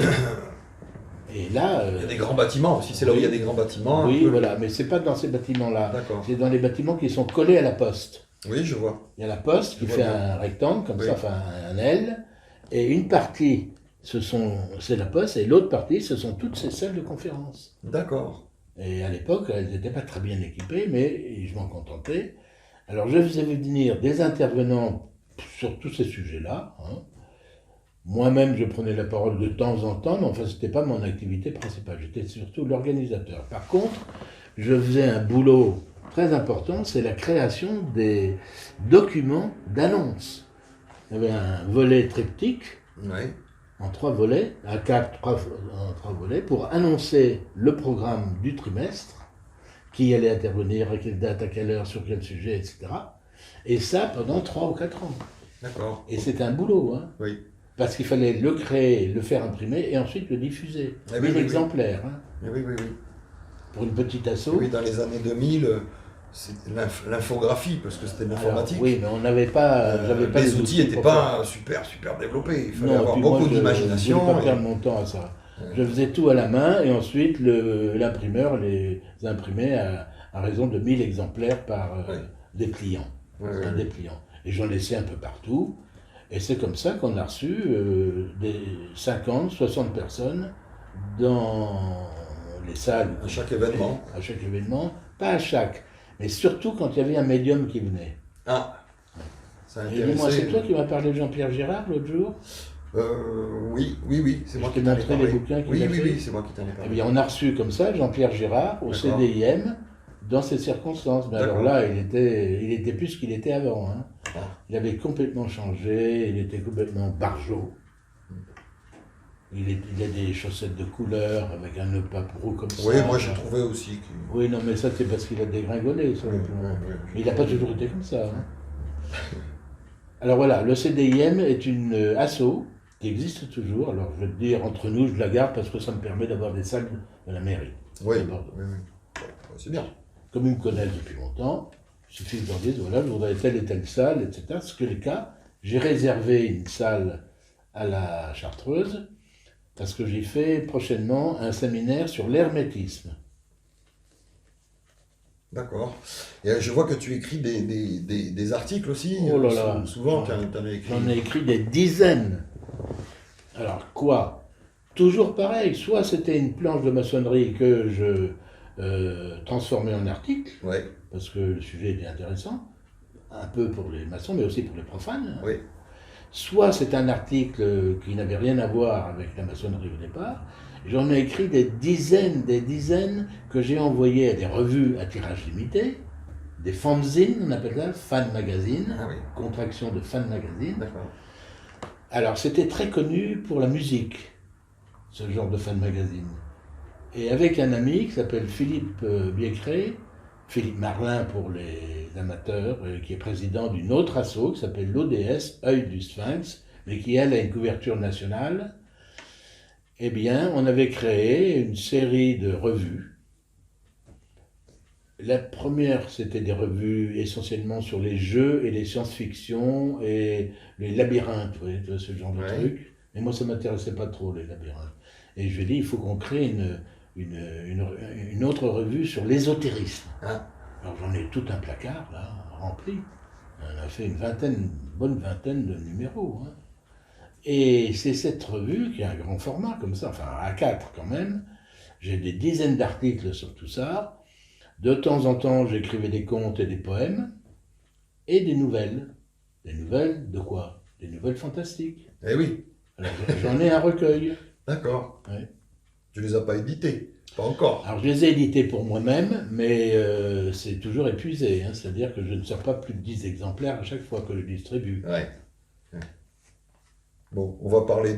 Et là... Il y a des grands bâtiments aussi, c'est là où il y a des grands bâtiments. un oui, peu. voilà, mais c'est pas dans ces bâtiments-là. D'accord. C'est dans les bâtiments qui sont collés à la poste. Oui, je vois. Il y a la poste qui Je vois fait bien. un rectangle, comme Oui. ça, enfin un L, et une partie, c'est la poste, et l'autre partie, ce sont toutes ces salles de conférence. D'accord. Et à l'époque, elles n'étaient pas très bien équipées, mais je m'en contentais. Alors je faisais venir des intervenants sur tous ces sujets-là. Hein. Moi-même, je prenais la parole de temps en temps, mais enfin, ce n'était pas mon activité principale. J'étais surtout l'organisateur. Par contre, je faisais un boulot très important, c'est la création des documents d'annonce. Il y avait un volet triptyque, Oui. en 3 volets, en 3 volets, pour annoncer le programme du trimestre, qui allait intervenir, à quelle date, à quelle heure, sur quel sujet, etc. Et ça pendant 3 ou 4 ans. D'accord. Et c'était un boulot, hein. Oui. Parce qu'il fallait le créer, le faire imprimer et ensuite le diffuser. Eh oui, 1000 oui, exemplaires, hein, Oui, oui, oui, oui. pour une petite asso. Oui, dans les années 2000, c'était l'infographie, parce que c'était de Alors, l'informatique. oui, mais on n'avait pas. j'avais pas les outils n'étaient pour pas super développés. Il fallait Non, avoir puis moi, beaucoup je d'imagination. voulais pas et- perdre mon temps à ça. Je faisais tout à la main et ensuite l'imprimeur les imprimait à raison de 1000 exemplaires par Ouais. dépliant. Ouais, C'est ouais, un ouais. dépliant. Et j'en laissais un peu partout. Et c'est comme ça qu'on a reçu des 50, 60 personnes dans les salles. À chaque événement. À chaque événement. Pas à chaque, mais surtout quand il y avait un médium qui venait. Ah, ça a Et dis-moi, intéressé. c'est toi qui m'as parlé de Jean-Pierre Girard l'autre jour? Oui, c'est moi Je qui t'ai t'en ai montré parlé. les bouquins qu'il Oui, a oui, fait. oui, c'est moi qui t'en ai Eh parlé. bien, on a reçu comme ça Jean-Pierre Girard au D'accord. CDIM dans ces circonstances. Mais alors D'accord. là, il était plus ce qu'il était avant. Hein. Il avait complètement changé, il était complètement barjot. Il a des chaussettes de couleur avec un nœud papou comme ça. Oui, moi j'ai trouvé aussi que... Oui, non, mais ça c'est parce qu'il a dégringolé sur le plan. Mais il n'a pas toujours été comme ça. Hein. Alors voilà, le CDIM est une asso qui existe toujours. Alors je vais te dire, entre nous, je la garde parce que ça me permet d'avoir des salles de la mairie. Oui, de Bordeaux. oui. C'est bien. Comme ils me connaissent depuis longtemps, il suffit que je leur dise, voilà, je voudrais telle et telle salle, etc. Ce qui est le cas. J'ai réservé une salle à la Chartreuse parce que j'ai fait prochainement un séminaire sur l'hermétisme. D'accord. Et je vois que tu écris des articles aussi. Oh là là. Souvent, tu en as écrit. J'en ai écrit des dizaines. Alors quoi? Toujours pareil, soit c'était une planche de maçonnerie que je transformais en article, Ouais. parce que le sujet était intéressant, un peu pour les maçons, mais aussi pour les profanes. Oui. Soit c'est un article qui n'avait rien à voir avec la maçonnerie au départ. J'en ai écrit des dizaines que j'ai envoyées à des revues à tirage limité, des fanzines, on appelle ça, fan magazine, Ah oui. contraction de fan magazine. D'accord. Alors c'était très connu pour la musique, ce genre de fan magazine. Et avec un ami qui s'appelle Philippe Biécré, Philippe Marlin pour les amateurs, qui est président d'une autre asso qui s'appelle l'ODS, Œil du Sphinx, mais qui elle a une couverture nationale, eh bien on avait créé une série de revues. La première, c'était des revues essentiellement sur les jeux et les science-fiction et les labyrinthes, vous voyez, ce genre de trucs. Mais moi, ça ne m'intéressait pas trop, les labyrinthes. Et je lui ai dit, il faut qu'on crée une autre revue sur l'ésotérisme. Ah. Alors j'en ai tout un placard, là, rempli. On a fait une bonne vingtaine de numéros. Hein. Et c'est cette revue qui a un grand format comme ça, enfin A4 quand même. J'ai des dizaines d'articles sur tout ça. De temps en temps, j'écrivais des contes et des poèmes. Et des nouvelles. Des nouvelles de quoi? Des nouvelles fantastiques. Eh oui. Alors j'en ai un recueil. D'accord. Ouais. Tu les as pas édités? Pas encore. Alors je les ai édités pour moi-même, mais c'est toujours épuisé. Hein, c'est-à-dire que je ne sors pas plus de 10 exemplaires à chaque fois que je distribue. Ouais. Bon, on va parler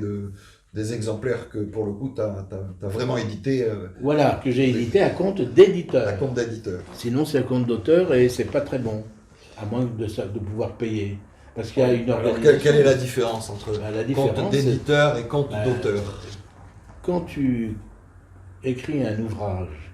des exemplaires que, pour le coup, tu as vraiment édité. Voilà, que j'ai édité à compte d'éditeur. À compte d'éditeur. Sinon, c'est à compte d'auteur et c'est pas très bon, à moins de pouvoir payer. Parce qu'il y a une organisation. Alors, quelle est la différence entre la différence, compte d'éditeur et compte d'auteur? Quand tu écris un ouvrage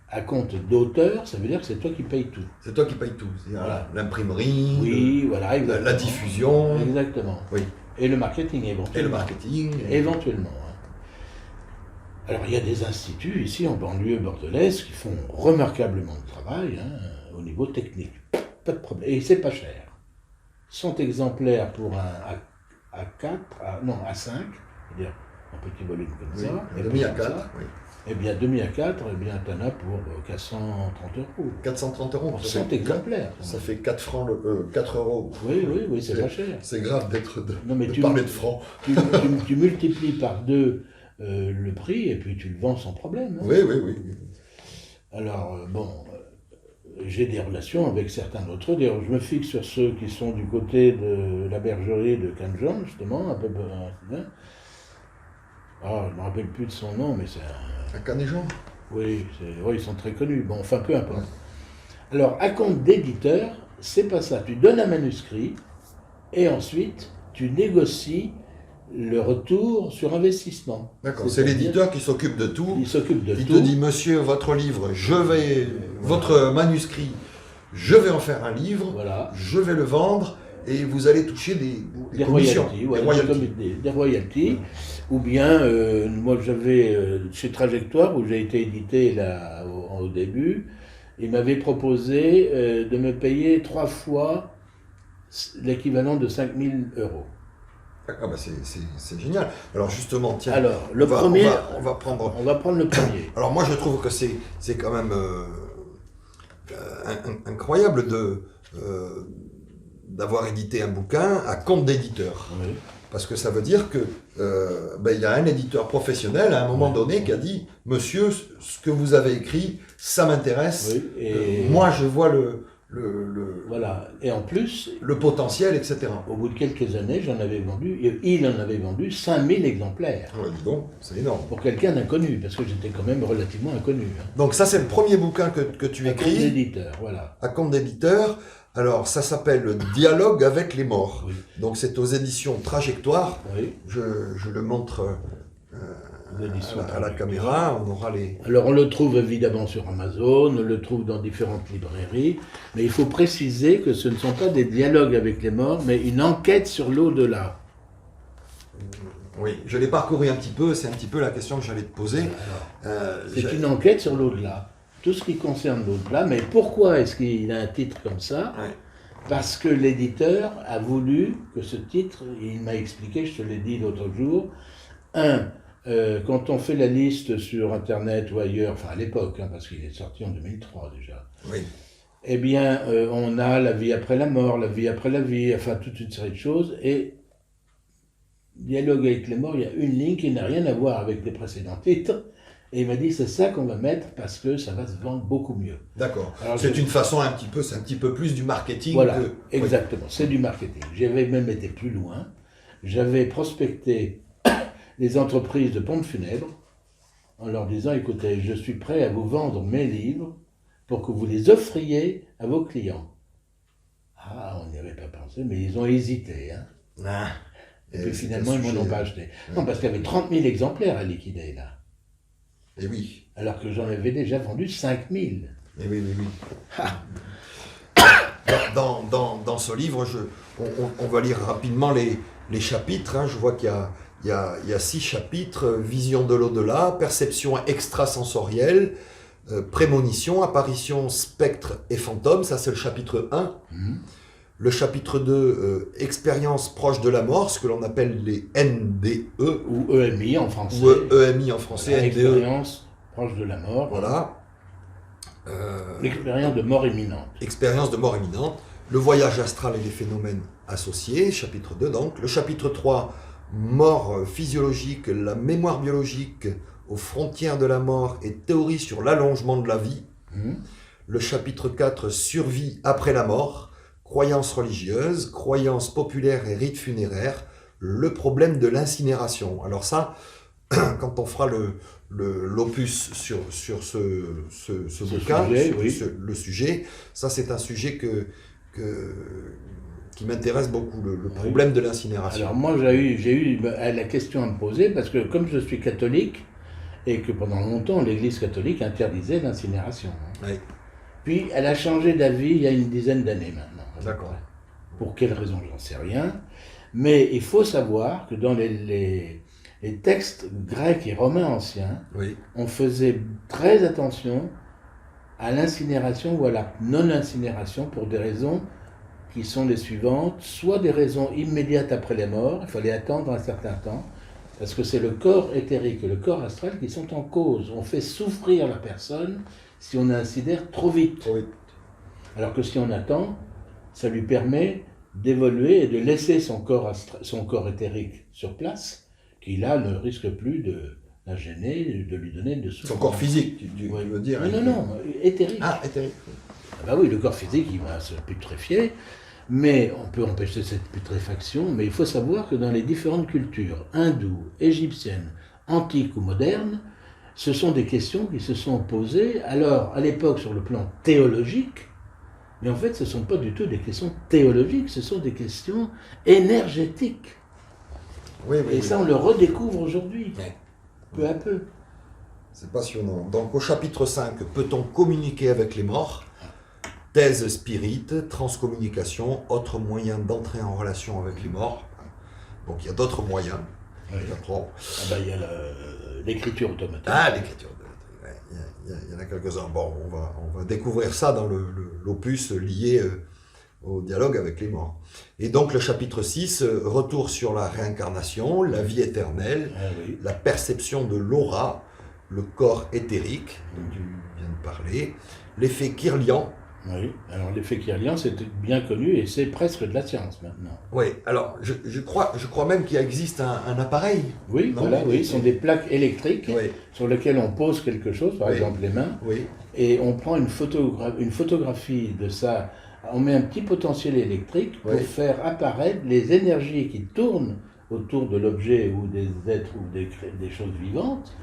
à compte d'auteur, ça veut dire que c'est toi qui payes tout. C'est toi qui payes tout. C'est Voilà. L'imprimerie, Oui, voilà, exactement. la diffusion. Exactement. Oui. Et le marketing éventuellement. Et le marketing. Éventuellement. Hein. Alors il y a des instituts ici en banlieue bordelaise qui font remarquablement de travail au niveau technique. Pas de problème. Et c'est pas cher. 100 exemplaires pour un A4, A5, c'est-à-dire un petit volume comme Oui, ça. un demi A4. Oui. Eh bien, demi A4, eh bien, t'en as pour 430 €. 430 €. Pour 100 exemplaires. Ça fait 4 francs, 4 €. Oui, c'est pas cher. C'est grave de tu parler de francs. Tu multiplies par 2 le prix et puis tu le vends sans problème. Hein. Oui. Alors, j'ai des relations avec certains d'entre eux. D'ailleurs, je me fixe sur ceux qui sont du côté de la bergerie de Cannes-Jean, justement, un peu. Ah, je ne me rappelle plus de son nom, mais c'est un. À Canet-Jean. Oui, ils sont très connus. Bon, enfin, peu importe. Alors, à compte d'éditeur, c'est pas ça. Tu donnes un manuscrit et ensuite, tu négocies le retour sur investissement. D'accord, c'est l'éditeur qui s'occupe de tout. Il s'occupe de tout. Il te dit, monsieur, votre livre, votre manuscrit, je vais en faire un livre, voilà. Je vais le vendre et vous allez toucher des commissions, des royalties. Ou bien, moi j'avais chez Trajectoire, où j'ai été édité là au début, il m'avait proposé de me payer 3 fois l'équivalent de 5 000 €. Ah bah c'est génial. Alors justement, tiens, alors, on va prendre le premier. Alors moi je trouve que c'est quand même incroyable d'avoir édité un bouquin à compte d'éditeur. Oui. Parce que ça veut dire que il y a un éditeur professionnel à un moment donné qui a dit « Monsieur, ce que vous avez écrit, ça m'intéresse. Oui, et moi, je vois Voilà. Et en plus, le potentiel, etc. au bout de quelques années, il en avait vendu 5000 exemplaires. Ouais, dis donc, c'est énorme. Pour quelqu'un d'inconnu, parce que j'étais quand même relativement inconnu. Hein. Donc ça, c'est le premier bouquin que tu À écris. compte d'éditeur, voilà. À compte d'éditeur. Alors, ça s'appelle Dialogue avec les morts. Oui. Donc, c'est aux éditions Trajectoire. Oui. Je le montre L'édition à la caméra. On aura les... Alors, on le trouve évidemment sur Amazon, on le trouve dans différentes librairies, mais il faut préciser que ce ne sont pas des dialogues avec les morts, mais une enquête sur l'au-delà. Oui, je l'ai parcouru un petit peu. C'est un petit peu la question que j'allais te poser. C'est une enquête sur l'au-delà. Tout ce qui concerne l'au-delà, mais pourquoi est-ce qu'il a un titre comme ça? Ouais. Parce que l'éditeur a voulu que ce titre, il m'a expliqué, je te l'ai dit l'autre jour, quand on fait la liste sur Internet ou ailleurs, enfin à l'époque, hein, parce qu'il est sorti en 2003 déjà, Oui. eh bien on a la vie après la mort, la vie après la vie, enfin toute une série de choses, et Dialogue avec les morts, il y a une ligne qui n'a rien à voir avec les précédents titres, et il m'a dit c'est ça qu'on va mettre parce que ça va se vendre beaucoup mieux. D'accord. Alors, C'est une façon c'est un petit peu plus du marketing. Voilà, que... exactement, c'est du marketing. J'avais même été plus loin. J'avais prospecté les entreprises de pompes funèbres en leur disant, écoutez, je suis prêt à vous vendre mes livres pour que vous les offriez à vos clients. Ah, on n'y avait pas pensé, mais ils ont hésité. Hein. Ah. Et puis finalement, ils m'en ont pas acheté. Non, parce qu'il y avait 30 000 exemplaires à liquider là. Et oui. Alors que j'en avais déjà vendu 5 000. Et oui, oui, oui. Dans ce livre, on va lire rapidement les chapitres. Hein. Je vois qu'il y a 6 chapitres. Vision de l'au-delà, perception extrasensorielle, prémonition, apparition, spectre et fantôme. Ça, c'est le chapitre 1. Le chapitre 2, expérience proche de la mort, ce que l'on appelle les NDE. Ou EMI en français. Ou EMI en français, NDE. Expérience proche de la mort. Voilà. L'expérience de mort imminente. Expérience de mort imminente. Le voyage astral et les phénomènes associés, chapitre 2 donc. Le chapitre 3, mort physiologique, la mémoire biologique aux frontières de la mort et théorie sur l'allongement de la vie. Le chapitre 4, survie après la mort. Croyances religieuses, croyances populaires et rites funéraires, le problème de l'incinération. Alors ça, quand on fera l'opus sur ce bouquin, sujet, sur le sujet, ça c'est un sujet qui m'intéresse beaucoup, le problème de l'incinération. Alors moi j'ai eu la question à me poser, parce que comme je suis catholique, et que pendant longtemps l'Église catholique interdisait l'incinération. Oui. Puis elle a changé d'avis il y a une dizaine d'années maintenant. D'accord. Pour quelle raison, j'en sais rien. Mais il faut savoir que dans les textes grecs et romains anciens, Oui. on faisait très attention à l'incinération ou à la non-incinération pour des raisons qui sont les suivantes. Soit des raisons immédiates après les morts, il fallait attendre un certain temps, parce que c'est le corps éthérique et le corps astral qui sont en cause. On fait souffrir la personne si on incinère trop vite. Trop vite. Alors que si on attend, ça lui permet d'évoluer et de laisser son corps éthérique sur place, qui là ne risque plus de la gêner, de lui donner de souffrance. Son corps physique, tu veux dire. Non, éthérique. Ah, éthérique. Ah bah oui, le corps physique, il va se putréfier, mais on peut empêcher cette putréfaction, mais il faut savoir que dans les différentes cultures, hindoues, égyptiennes, antiques ou modernes, ce sont des questions qui se sont posées, alors à l'époque sur le plan théologique, mais en fait ce ne sont pas du tout des questions théologiques, ce sont des questions énergétiques. Oui, Et ça on le redécouvre aujourd'hui, peu à peu. C'est passionnant. Donc au chapitre 5, peut-on communiquer avec les morts? Thèse spirit, transcommunication, autres moyens d'entrer en relation avec les morts. Donc il y a d'autres moyens. Oui. Il y a l'écriture automatique. Ah, l'écriture. Il y en a quelques-uns. Bon, on va découvrir ça dans l'opus lié au dialogue avec les morts. Et donc le chapitre 6, retour sur la réincarnation, la vie éternelle, la perception de l'aura, le corps éthérique, dont tu viens de parler, l'effet Kirlian, Oui, alors l'effet Kirlian, c'est bien connu et c'est presque de la science maintenant. Oui, alors je crois même qu'il existe un appareil. Oui, Non, voilà, oui, ce sont des plaques électriques Oui, sur lesquelles on pose quelque chose, par Oui. exemple les mains, oui, et on prend une photographie de ça, on met un petit potentiel électrique pour Oui. faire apparaître les énergies qui tournent autour de l'objet ou des êtres ou des choses vivantes,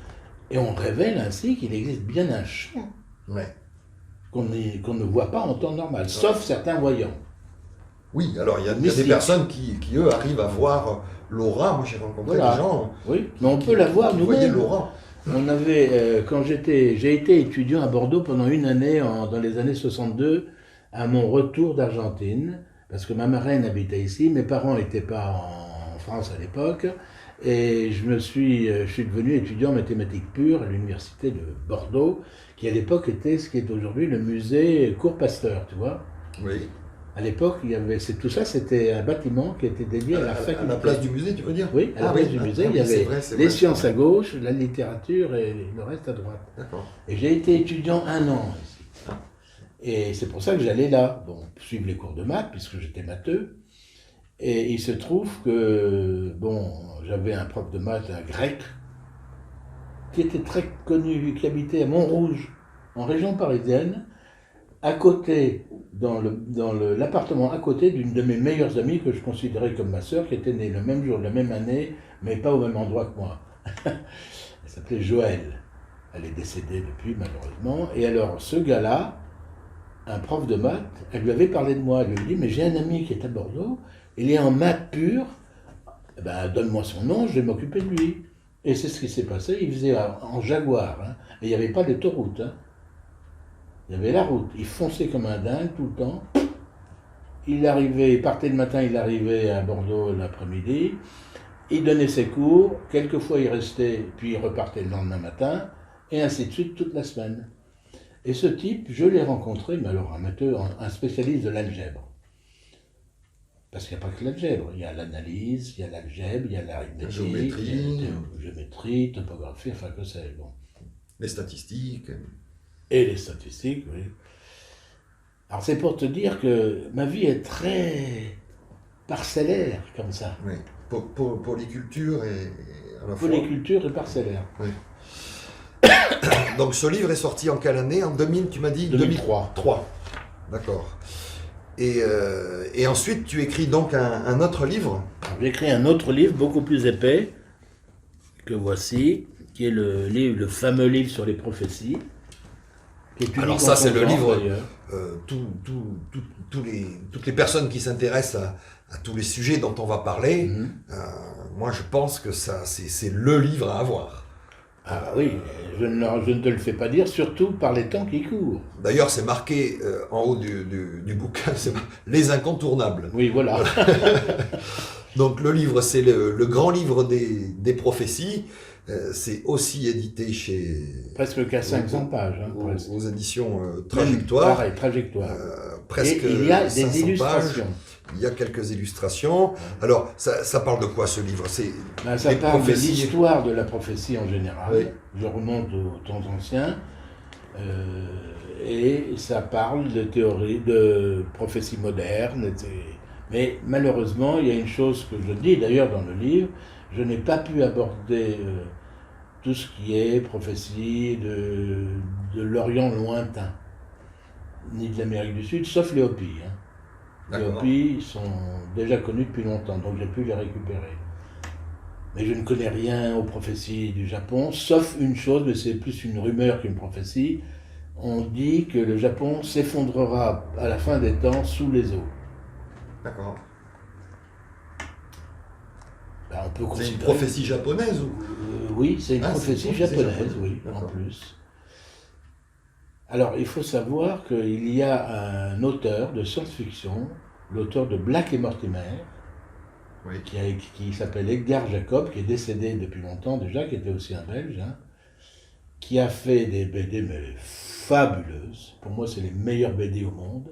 et on révèle ainsi qu'il existe bien un champ ouais. qu'on ne voit pas en temps normal, sauf certains voyants. Oui, alors il y a des Mystique. personnes qui, eux, arrivent à voir l'aura. Moi, j'ai rencontré Voilà. des gens Oui, mais on peut la voir qui voyaient nous-mêmes. l'aura. On avait, j'ai été étudiant à Bordeaux pendant une année, dans les années 62, à mon retour d'Argentine, parce que ma marraine habitait ici, mes parents n'étaient pas en France à l'époque, et je suis devenu étudiant en mathématiques pures à l'université de Bordeaux, qui à l'époque était ce qui est aujourd'hui le musée Cours Pasteur, tu vois. Oui. À l'époque, tout ça, c'était un bâtiment qui était dédié à la faculté. À la place du musée, tu veux dire? Oui, à la place du musée, il y avait les sciences à gauche, la littérature et le reste à droite. D'accord. Et j'ai été étudiant 1 an ici. Et c'est pour ça que j'allais là, bon, suivre les cours de maths, puisque j'étais matheux. Et il se trouve que, bon, j'avais un prof de maths, un grec, qui était très connu, qui habitait à Montrouge, en région parisienne, à côté, dans l'appartement à côté d'une de mes meilleures amies que je considérais comme ma sœur, qui était née le même jour, la même année, mais pas au même endroit que moi. Elle s'appelait Joëlle. Elle est décédée depuis, malheureusement. Et alors, ce gars-là, un prof de maths, elle lui avait parlé de moi. Elle lui a dit, mais j'ai un ami qui est à Bordeaux, il est en maths pur, eh ben, donne-moi son nom, je vais m'occuper de lui. Et c'est ce qui s'est passé, il faisait en Jaguar, hein, et il n'y avait pas d'autoroute. Hein. Il y avait la route, il fonçait comme un dingue tout le temps. Il partait le matin, il arrivait à Bordeaux l'après-midi. Il donnait ses cours, quelquefois il restait, puis il repartait le lendemain matin, et ainsi de suite toute la semaine. Et ce type, je l'ai rencontré, mais alors un spécialiste de l'algèbre. Parce qu'il n'y a pas que l'algèbre, il y a l'analyse, il y a l'algèbre, il y a l'arithmétique, géométrie, topographie, enfin que sais-je. Bon. Les statistiques. Et les statistiques, oui. Alors c'est pour te dire que ma vie est très parcellaire, comme ça. Oui. Polyculture et à la fois. Polyculture et parcellaire. Oui. Donc ce livre est sorti en quelle année? En 2000, tu m'as dit? 2003. 2003. D'accord. Et ensuite, tu écris donc un autre livre? J'ai écrit un autre livre, beaucoup plus épais, que voici, qui est le fameux livre sur les prophéties. Alors ça, c'est le livre. Toutes les personnes qui s'intéressent à tous les sujets dont on va parler, moi je pense que ça, c'est le livre à avoir. Ah oui, je ne te le fais pas dire, surtout par les temps qui courent. D'ailleurs, c'est marqué en haut du bouquin, c'est les incontournables. Oui, voilà. Donc le livre, c'est le grand livre des prophéties. C'est aussi édité chez... Presque qu'à 500 pages. Hein, aux éditions Trajectoire. Pareil, Trajectoire. Presque et il y a des 500 illustrations. Pages. Il y a quelques illustrations. Alors, ça parle de quoi ce livre? Ça parle de l'histoire de la prophétie en général. Oui. Je remonte aux temps anciens. Et ça parle de théories, de prophétie moderne. Mais malheureusement, il y a une chose que je dis d'ailleurs dans le livre, je n'ai pas pu aborder tout ce qui est prophétie de l'Orient lointain, ni de l'Amérique du Sud, sauf les Hopis. Hein. Les Hopis sont déjà connus depuis longtemps, donc j'ai pu les récupérer. Mais je ne connais rien aux prophéties du Japon, sauf une chose, mais c'est plus une rumeur qu'une prophétie. On dit que le Japon s'effondrera à la fin des temps sous les eaux. D'accord. Ben, on peut c'est une prophétie japonaise ou... Oui, c'est une prophétie japonaise, oui, en D'accord. plus. Alors, il faut savoir qu'il y a un auteur de science-fiction, l'auteur de Black et Mortimer, oui. qui s'appelle Edgar Jacob, qui est décédé depuis longtemps déjà, qui était aussi un Belge, hein, qui a fait des BD mais fabuleuses. Pour moi, c'est les meilleures BD au monde.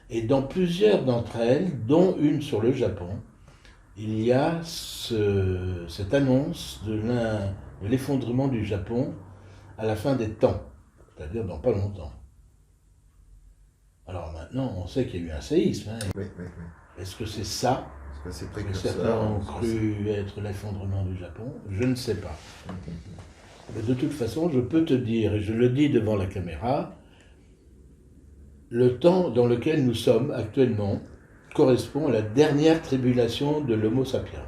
Et dans plusieurs d'entre elles, dont une sur le Japon, il y a cette annonce de l'effondrement du Japon à la fin des temps, c'est-à-dire dans pas longtemps. Alors maintenant, on sait qu'il y a eu un séisme. Hein. Oui, oui, oui. Est-ce que c'est ça Parce que c'est que précurseur. certains ont cru être l'effondrement du Japon? Je ne sais pas. Mais de toute façon, je peux te dire, et je le dis devant la caméra, le temps dans lequel nous sommes actuellement correspond à la dernière tribulation de l'Homo sapiens.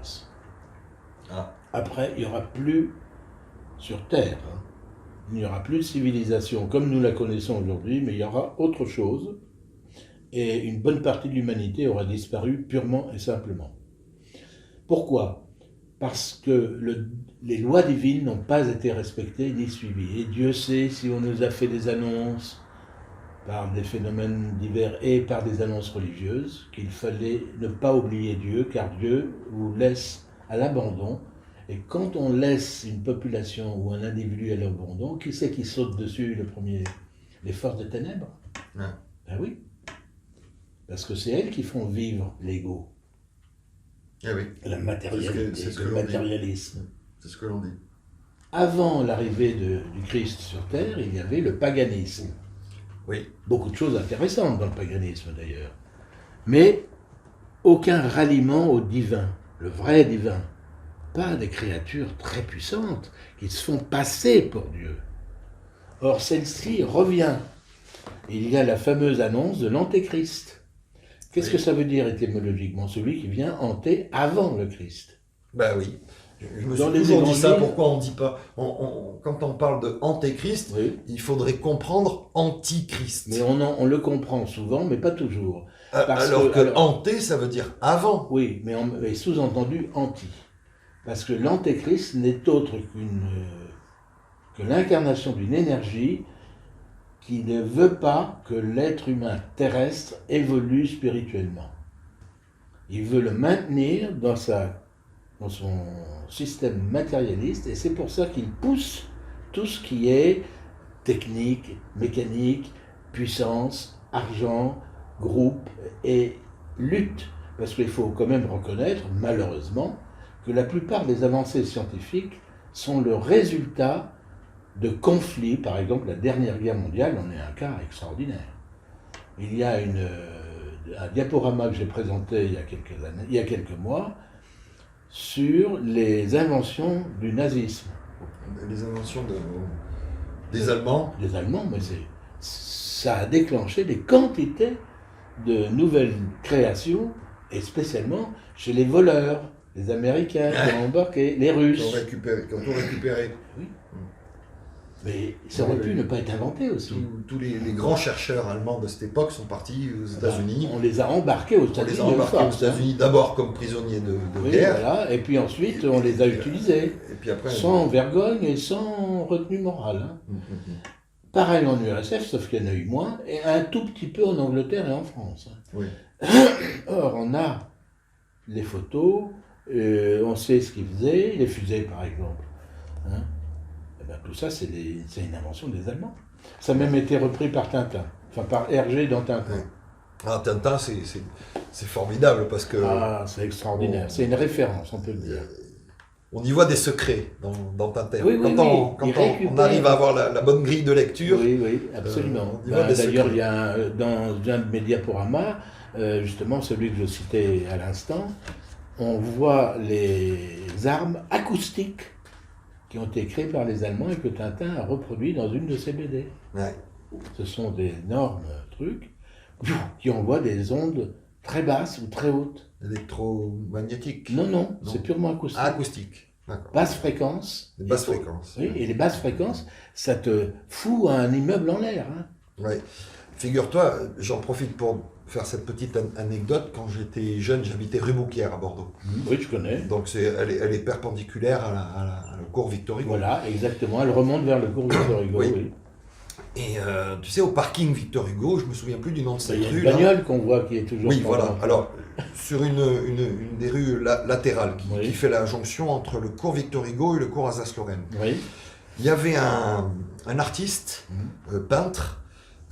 Ah. Après, il n'y aura plus sur Terre, hein, il n'y aura plus de civilisation comme nous la connaissons aujourd'hui, mais il y aura autre chose, et une bonne partie de l'humanité aura disparu purement et simplement. Pourquoi? Parce que les lois divines n'ont pas été respectées ni suivies. Et Dieu sait si on nous a fait des annonces par des phénomènes divers et par des annonces religieuses, qu'il fallait ne pas oublier Dieu, car Dieu vous laisse à l'abandon. Et quand on laisse une population ou un individu à l'abandon, qui c'est qui saute dessus le premier? Les forces des ténèbres. Ouais. Ben oui. Parce que c'est elles qui font vivre l'ego, Eh oui, la matérialité, c'est ce que le l'on dit. matérialisme. C'est ce que l'on dit. Avant l'arrivée du Christ sur Terre, il y avait le paganisme. Oui. Beaucoup de choses intéressantes dans le paganisme d'ailleurs. Mais aucun ralliement au divin, le vrai divin. Pas des créatures très puissantes qui se font passer pour Dieu. Or, celle-ci revient. Il y a la fameuse annonce de l'antéchrist. Qu'est-ce que ça veut dire étymologiquement? Celui qui vient hanter avant le Christ. Ben oui. Je me Dans suis les toujours dit ça, évangiles- pourquoi on dit pas... quand on parle de antéchrist, Oui. il faudrait comprendre antichrist. Mais on le comprend souvent, mais pas toujours. parce Alors que alors- hanté, ça veut dire avant. Oui, mais sous-entendu anti. Parce que l'antéchrist n'est autre que l'incarnation d'une énergie qui ne veut pas que l'être humain terrestre évolue spirituellement. Il veut le maintenir dans son système matérialiste, et c'est pour ça qu'il pousse tout ce qui est technique, mécanique, puissance, argent, groupe et lutte. Parce qu'il faut quand même reconnaître, malheureusement, que la plupart des avancées scientifiques sont le résultat de conflits. Par exemple, la dernière guerre mondiale en est un cas extraordinaire. Il y a un diaporama que j'ai présenté il y a quelques mois, sur les inventions du nazisme. Les inventions des Allemands. Des Allemands, mais ça a déclenché des quantités de nouvelles créations, et spécialement chez les voleurs, les Américains qui ont embarqué, les Qui Russes. ont tout récupéré. Oui. Mais ça aurait pu ne pas être inventé aussi. Tous les grands chercheurs allemands de cette époque sont partis aux États-Unis. On les a embarqués aux On les États-Unis. a embarqués aux de force, hein. États-Unis d'abord comme prisonniers de Oui, guerre. voilà. Et puis ensuite, on les a utilisés. Et puis après. Sans vergogne et sans retenue morale. Hein. Pareil en URSF, sauf qu'il y en a eu moins, et un tout petit peu en Angleterre et en France. Oui. Or, on a les photos, on sait ce qu'ils faisaient, les fusées par exemple. Hein. Eh ben, tout ça, c'est une invention des Allemands. Ça a même été repris par Tintin, enfin par Hergé dans Tintin. Ouais. Ah, Tintin, c'est formidable parce que Ah, c'est extraordinaire, c'est une référence, on peut le dire. on y voit des secrets dans Tintin. Oui, oui, quand oui. on arrive à avoir la bonne grille de lecture, Oui, oui, absolument. on y voit des D'ailleurs, secrets. il y a dans un de mes diaporamas, justement celui que je citais à l'instant, on voit les armes acoustiques qui ont été créées par les Allemands et que Tintin a reproduit dans une de ses BD. ouais. Ce sont d'énormes trucs qui envoient des ondes très basses ou très hautes. Électromagnétique. Non, c'est purement acoustique. Ah, acoustique. D'accord. Basse fréquence. Des basses Et- fréquences. Oui, et les basses fréquences, ça te fout un immeuble en l'air. Hein. Ouais. Figure-toi, j'en profite pour faire cette petite anecdote. Quand j'étais jeune, j'habitais rue Bouquière à Bordeaux. Oui, je connais. Donc elle est perpendiculaire à la cour Victor Hugo. Voilà, exactement. Elle remonte vers le cours Victor Hugo. Oui. Oui. Et tu sais, au parking Victor Hugo, je me souviens plus du nom de Il cette y a une rue. là. bagnole qu'on voit qui est toujours. Oui, pendant- voilà. Alors, sur une des rues latérales Oui. qui fait la jonction entre le cours Victor Hugo et le cours Alsace-Lorraine, Oui. il y avait un artiste, peintre,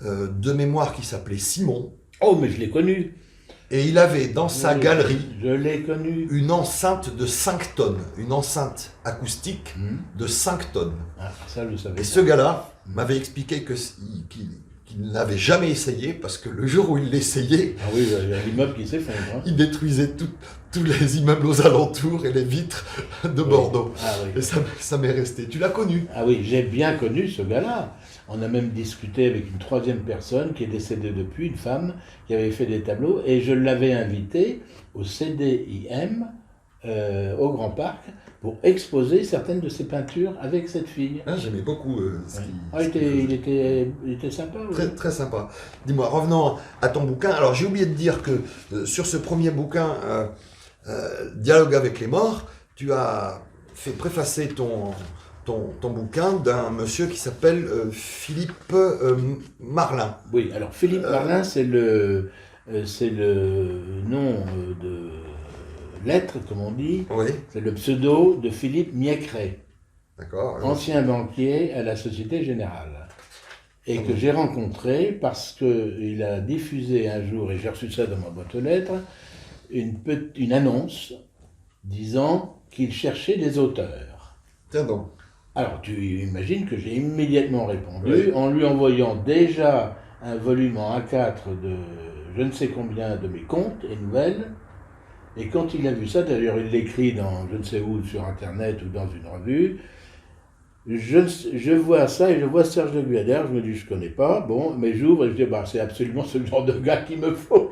de mémoire qui s'appelait Simon, Oh, mais je l'ai connu. et il avait dans sa Oui, galerie Je l'ai connu. une enceinte de 5 tonnes, une enceinte acoustique de 5 tonnes. Ah, ça, je savais. Et ce gars-là m'avait expliqué que qu'il n'avait jamais essayé, parce que le jour où il l'essayait, Ah oui, il y a l'immeuble qui s'effondre. Hein. il détruisait tous les immeubles aux alentours et les vitres de Bordeaux. Ah oui. Et ça m'est resté. Tu l'as connu? Ah oui, j'ai bien connu ce gars-là. On a même discuté avec une troisième personne qui est décédée depuis, une femme qui avait fait des tableaux, et je l'avais invité au CDIM, au Grand Parc, pour exposer certaines de ses peintures avec cette fille. Ah, j'aimais beaucoup ce qu'il Il était sympa. Oui. Très, très sympa. Dis-moi, revenons à ton bouquin. Alors, j'ai oublié de dire que sur ce premier bouquin, Dialogue avec les morts, tu as fait préfacer ton bouquin d'un monsieur qui s'appelle Philippe Marlin. Oui, alors Philippe Marlin, c'est le nom de lettre, comme on dit. Oui, C'est le pseudo de Philippe Miecret, d'accord. ancien banquier à la Société Générale. Et que j'ai rencontré parce qu'il a diffusé un jour, et j'ai reçu ça dans ma boîte aux lettres, une annonce disant qu'il cherchait des auteurs. Tiens donc. Alors tu imagines que j'ai immédiatement répondu, Oui. en lui envoyant déjà un volume en A4 de je ne sais combien de mes contes et nouvelles. Et quand il a vu ça, d'ailleurs il l'écrit dans je ne sais où, sur Internet ou dans une revue, je vois ça et je vois Serge de Guyader, je me dis je connais pas, bon, mais j'ouvre et je dis bah, c'est absolument ce genre de gars qu'il me faut.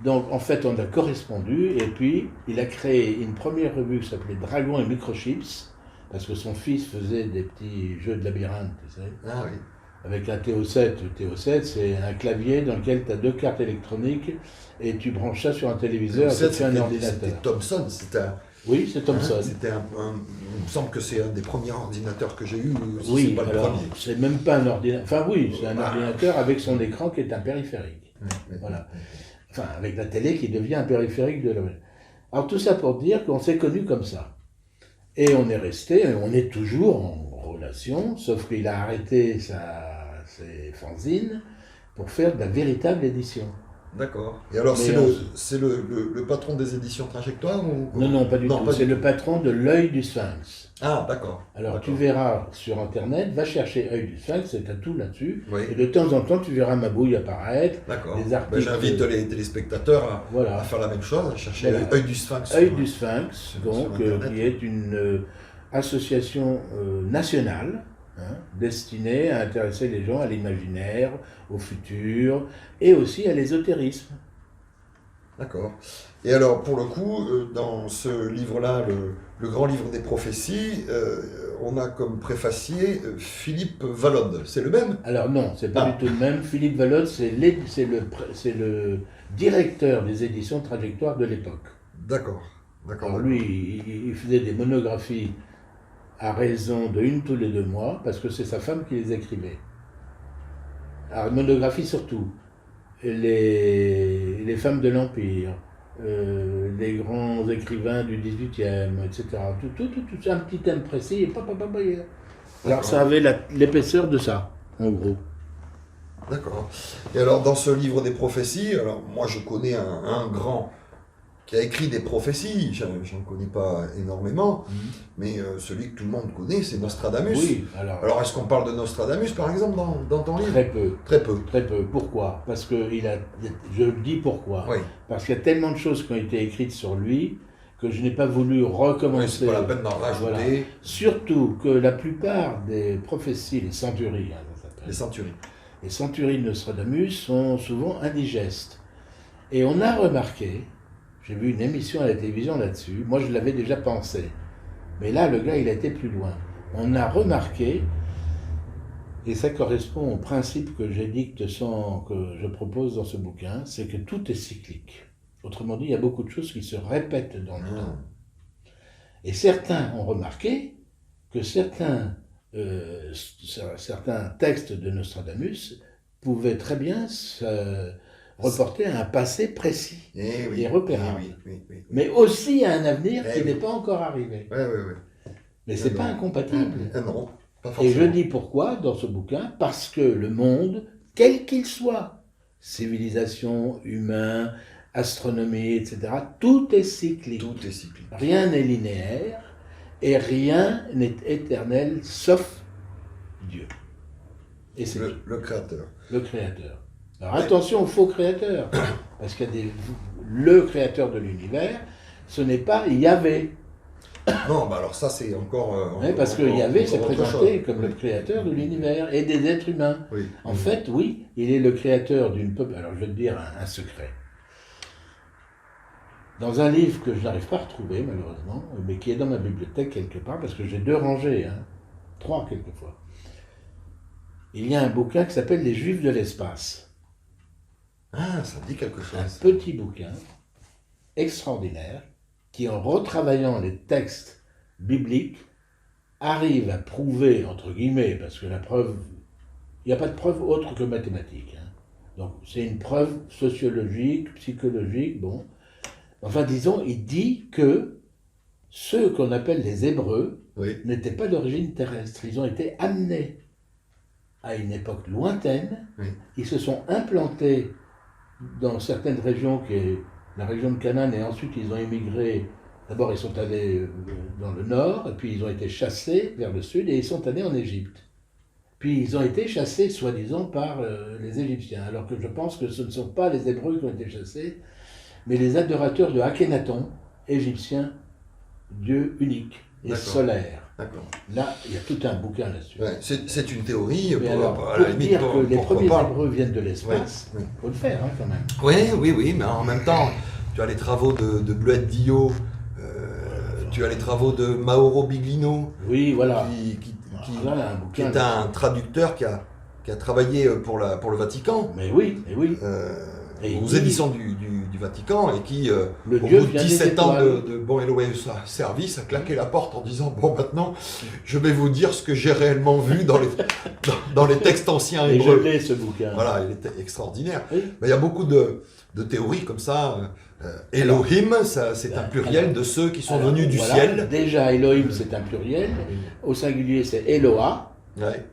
Donc en fait on a correspondu et puis il a créé une première revue qui s'appelait Dragon et Microchips, parce que son fils faisait des petits jeux de labyrinthe, tu sais, Ah oui. avec un TO7. Le TO7 c'est un clavier dans lequel tu as 2 cartes électroniques et tu branches ça sur un téléviseur et ça te fait un ordinateur. C'était Thomson, Oui, c'est Thomson. c'était il me semble que c'est un des premiers ordinateurs que j'ai eu. Oui, c'est pas le alors premier. c'est même pas un ordinateur. Enfin oui, c'est un ordinateur avec son écran qui est un périphérique. Voilà. Enfin, avec la télé qui devient un périphérique de la... Alors tout ça pour dire qu'on s'est connus comme ça. Et on est resté, on est toujours en relation, sauf qu'il a arrêté ses fanzines pour faire de la véritable édition. D'accord. Et alors, Mais c'est le patron des éditions Trajectoire ou... Non, pas du tout. pas C'est du le patron de l'œil du Sphinx. Ah, d'accord. Alors tu D'accord. verras sur Internet, va chercher œil du Sphinx, c'est à tout là-dessus. Oui. Et de temps en temps, tu verras ma bouille apparaître. D'accord. Des articles. J'invite les téléspectateurs Voilà. à faire la même chose, à chercher Voilà. œil du Sphinx. œil sur- du Sphinx, sur donc, Internet. qui est une association nationale hein, destinée à intéresser les gens à l'imaginaire, au futur et aussi à l'ésotérisme. D'accord. Et alors, pour le coup, dans ce livre-là, le grand livre des prophéties, on a comme préfacier Philippe Valode. C'est le même? Alors non, c'est pas Ah. du tout le même. Philippe Valode, c'est le directeur des éditions Trajectoire de l'époque. D'accord. D'accord. Alors lui, il faisait des monographies à raison de une tous les 2 mois, parce que c'est sa femme qui les écrivait. Alors, monographie surtout. Les femmes de l'Empire, les grands écrivains du 18e, etc. Tout un petit thème précis. Alors ça avait l'épaisseur de ça, en gros. D'accord. Et alors, dans ce livre des prophéties, alors moi je connais un grand qui a écrit des prophéties, j'en connais pas énormément, mais celui que tout le monde connaît, c'est Nostradamus. Oui, Alors, est-ce qu'on parle de Nostradamus, par exemple, dans ton livre? très peu. Très peu. Très peu. Pourquoi? Parce que je dis pourquoi. Oui. Parce qu'il y a tellement de choses qui ont été écrites sur lui que je n'ai pas voulu Oui, recommencer. c'est pas la peine d'en rajouter. Voilà. Surtout que la plupart des prophéties, les centuries, hein, ça s'appelle. Les centuries. Les centuries de Nostradamus sont souvent indigestes. Et on a remarqué, j'ai vu une émission à la télévision là-dessus, moi je l'avais déjà pensé, mais là le gars il a été plus loin. On a remarqué, et ça correspond au principe que j'édicte que je propose dans ce bouquin, c'est que tout est cyclique. Autrement dit, il y a beaucoup de choses qui se répètent dans le temps. Et certains ont remarqué que certains textes de Nostradamus pouvaient très bien se reporter à un passé précis Eh oui, et repérable, oui. mais aussi à un avenir Eh qui oui. n'est pas encore arrivé. Oui. Mais c'est pas non. incompatible. Ah non, pas Et forcément. je dis pourquoi dans ce bouquin, parce que le monde, quel qu'il soit, civilisation, humain, astronomie, etc., tout est cyclique. Tout est cyclique. Rien n'est linéaire et rien n'est éternel sauf Dieu. Et c'est le créateur. le créateur. Alors attention aux faux créateurs, parce qu'il y a le créateur de l'univers, ce n'est pas Yahvé. Non, bah alors ça c'est encore... Ouais, parce que Yahvé s'est présenté comme le créateur de l'univers et des êtres humains. Oui. En fait, oui, il est le créateur d'une peuple. Alors je vais te dire un secret. Dans un livre que je n'arrive pas à retrouver malheureusement, mais qui est dans ma bibliothèque quelque part, parce que j'ai 2 rangées, 3 quelquefois, il y a un bouquin qui s'appelle Les Juifs de l'espace. Ah, ça me dit quelque Un chose. petit bouquin extraordinaire qui, en retravaillant les textes bibliques, arrive à prouver, entre guillemets, parce que la preuve, il n'y a pas de preuve autre que mathématique. Donc c'est une preuve sociologique, psychologique, bon. Enfin disons, il dit que ceux qu'on appelle les Hébreux Oui. n'étaient pas d'origine terrestre. Ils ont été amenés à une époque lointaine. Oui. Ils se sont implantés dans certaines régions, qui est la région de Canaan, et ensuite ils ont émigré. D'abord ils sont allés dans le nord, et puis ils ont été chassés vers le sud, et ils sont allés en Égypte. Puis ils ont été chassés, soi-disant, par les Égyptiens, alors que je pense que ce ne sont pas les Hébreux qui ont été chassés, mais les adorateurs de Akhenaton, égyptiens, Dieu unique et D'accord. solaire. D'accord. Là, il y a tout un bouquin là-dessus. Ouais, c'est une théorie. Mais à alors, la pour limite, dire que les pourquoi premiers pas. Hébreux viennent de l'espace, Oui, oui. faut le faire quand même. Oui, mais en même temps, tu as les travaux de Bleuette Dillot, tu as les travaux de Mauro Biglino, Oui, voilà. qui Voilà, un qui bouquin. est un traducteur qui a travaillé pour le Vatican, Mais oui. Et aux il dit- éditions du Vatican, et qui, Le au Dieu bout de vient des 17 ans étoiles. de bon et loyal service, a claqué la porte en disant « Bon, maintenant, je vais vous dire ce que j'ai réellement vu dans les textes anciens Et je hébreux. » l'ai ce bouquin. Voilà, il était extraordinaire. Oui. Mais il y a beaucoup de théories comme ça. Elohim, c'est un pluriel de ceux qui sont Alors, venus du voilà. ciel. Déjà, Elohim, c'est un pluriel. Au singulier, c'est Eloah. Ouais.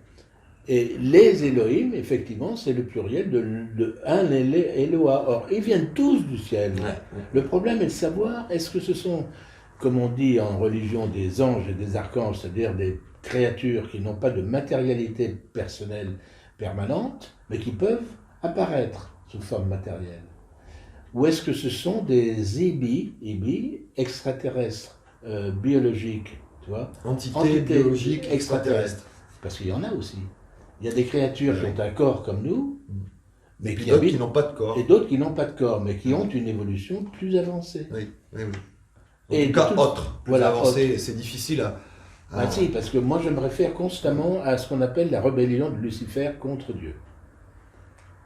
Et les Elohim, effectivement, c'est le pluriel de un Eloah. Or, ils viennent tous du ciel. Le problème est de savoir, est-ce que ce sont, comme on dit en religion, des anges et des archanges, c'est-à-dire des créatures qui n'ont pas de matérialité personnelle permanente, mais qui peuvent apparaître sous forme matérielle? Ou est-ce que ce sont des IBI, extraterrestres, biologiques, tu vois? Entité biologique extraterrestre. Parce qu'il y en a aussi. Il y a des créatures qui ont un corps comme nous, mais Et puis qui d'autres qui habitent, n'ont pas de corps. et d'autres qui n'ont pas de corps, mais qui ont une évolution plus avancée. Oui. En Et tout cas, de toute- autre. Plus voilà, avancé, c'est difficile à... Ah, si, parce que moi je me réfère constamment à ce qu'on appelle la rébellion de Lucifer contre Dieu.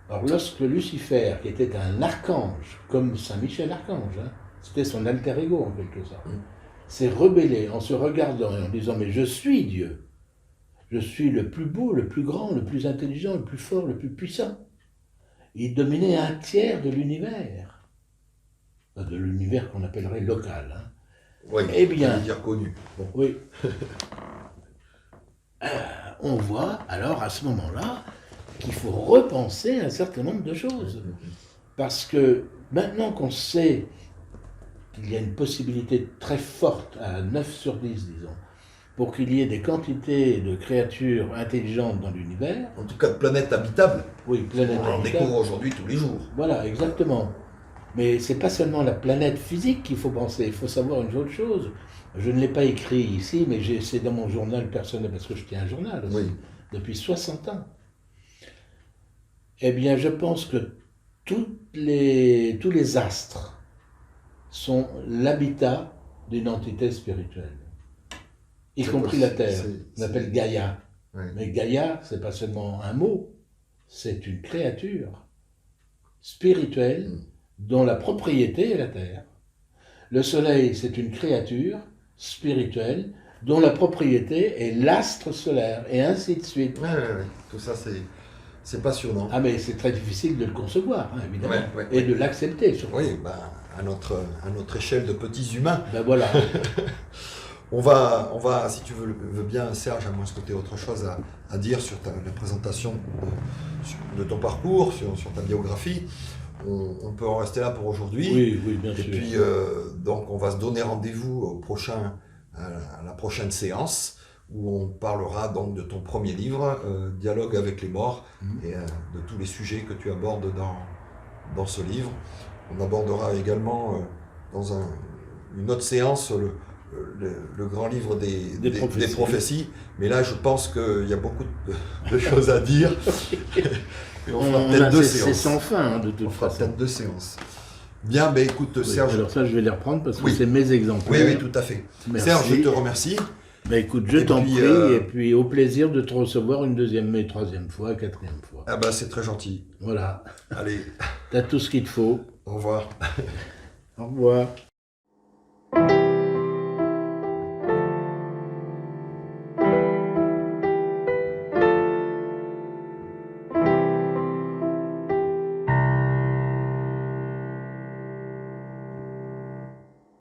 Alors lorsque Lucifer, qui était un archange, comme Saint Michel Archange, c'était son alter ego en quelque sorte, s'est rebellé en se regardant et en disant « mais je suis Dieu, je suis le plus beau, le plus grand, le plus intelligent, le plus fort, le plus puissant ». Il dominait un tiers de l'univers qu'on appellerait local. Oui, Eh bien. ça veut dire connu. Bon. Oui. On voit alors à ce moment-là qu'il faut repenser un certain nombre de choses. Parce que maintenant qu'on sait qu'il y a une possibilité très forte, à 9 sur 10 disons, pour qu'il y ait des quantités de créatures intelligentes dans l'univers, En tout cas, de planète habitable, oui, planète on en habitable, découvre aujourd'hui tous les jours. voilà, exactement. Mais c'est pas seulement la planète physique qu'il faut penser, il faut savoir une autre chose. Je ne l'ai pas écrit ici, mais c'est dans mon journal personnel, parce que je tiens un journal aussi, Oui. depuis 60 ans. Eh bien, je pense que tous les astres sont l'habitat d'une entité spirituelle, y C'est compris possible, la Terre. c'est- On appelle Gaïa. Ouais. Mais Gaïa, c'est pas seulement un mot, c'est une créature spirituelle dont la propriété est la Terre. Le Soleil, c'est une créature spirituelle dont la propriété est l'astre solaire, et ainsi de suite. Ouais. Tout ça, c'est passionnant. Ah mais c'est très difficile de le concevoir, évidemment, Ouais, et de l'accepter surtout. Oui, à notre échelle de petits humains. Ben voilà. On va, si tu veux bien, Serge, à moins que tu aies autre chose à dire sur la présentation de ton parcours, sur ta biographie. On peut en rester là pour aujourd'hui. Oui, bien Et sûr. puis, donc, on va se donner rendez-vous à la prochaine séance où on parlera donc de ton premier livre, Dialogue avec les morts, et de tous les sujets que tu abordes dans ce livre. On abordera également dans une autre séance le grand livre des prophéties. Mais là, je pense qu'il y a beaucoup de choses à dire. Et on fera peut-être 2 séances. C'est sans fin, de toute façon. On fera peut-être 2 séances. Bien, ben écoute, Serge. Alors ça, je vais les reprendre parce que c'est mes exemplaires. Oui, tout à fait. Merci. Serge, je te remercie. Ben écoute, je t'en prie, et puis au plaisir de te recevoir une 2e et 3e fois, 4e fois. Ah ben, c'est très gentil. Voilà. Allez. T'as tout ce qu'il te faut. Au revoir. Au revoir.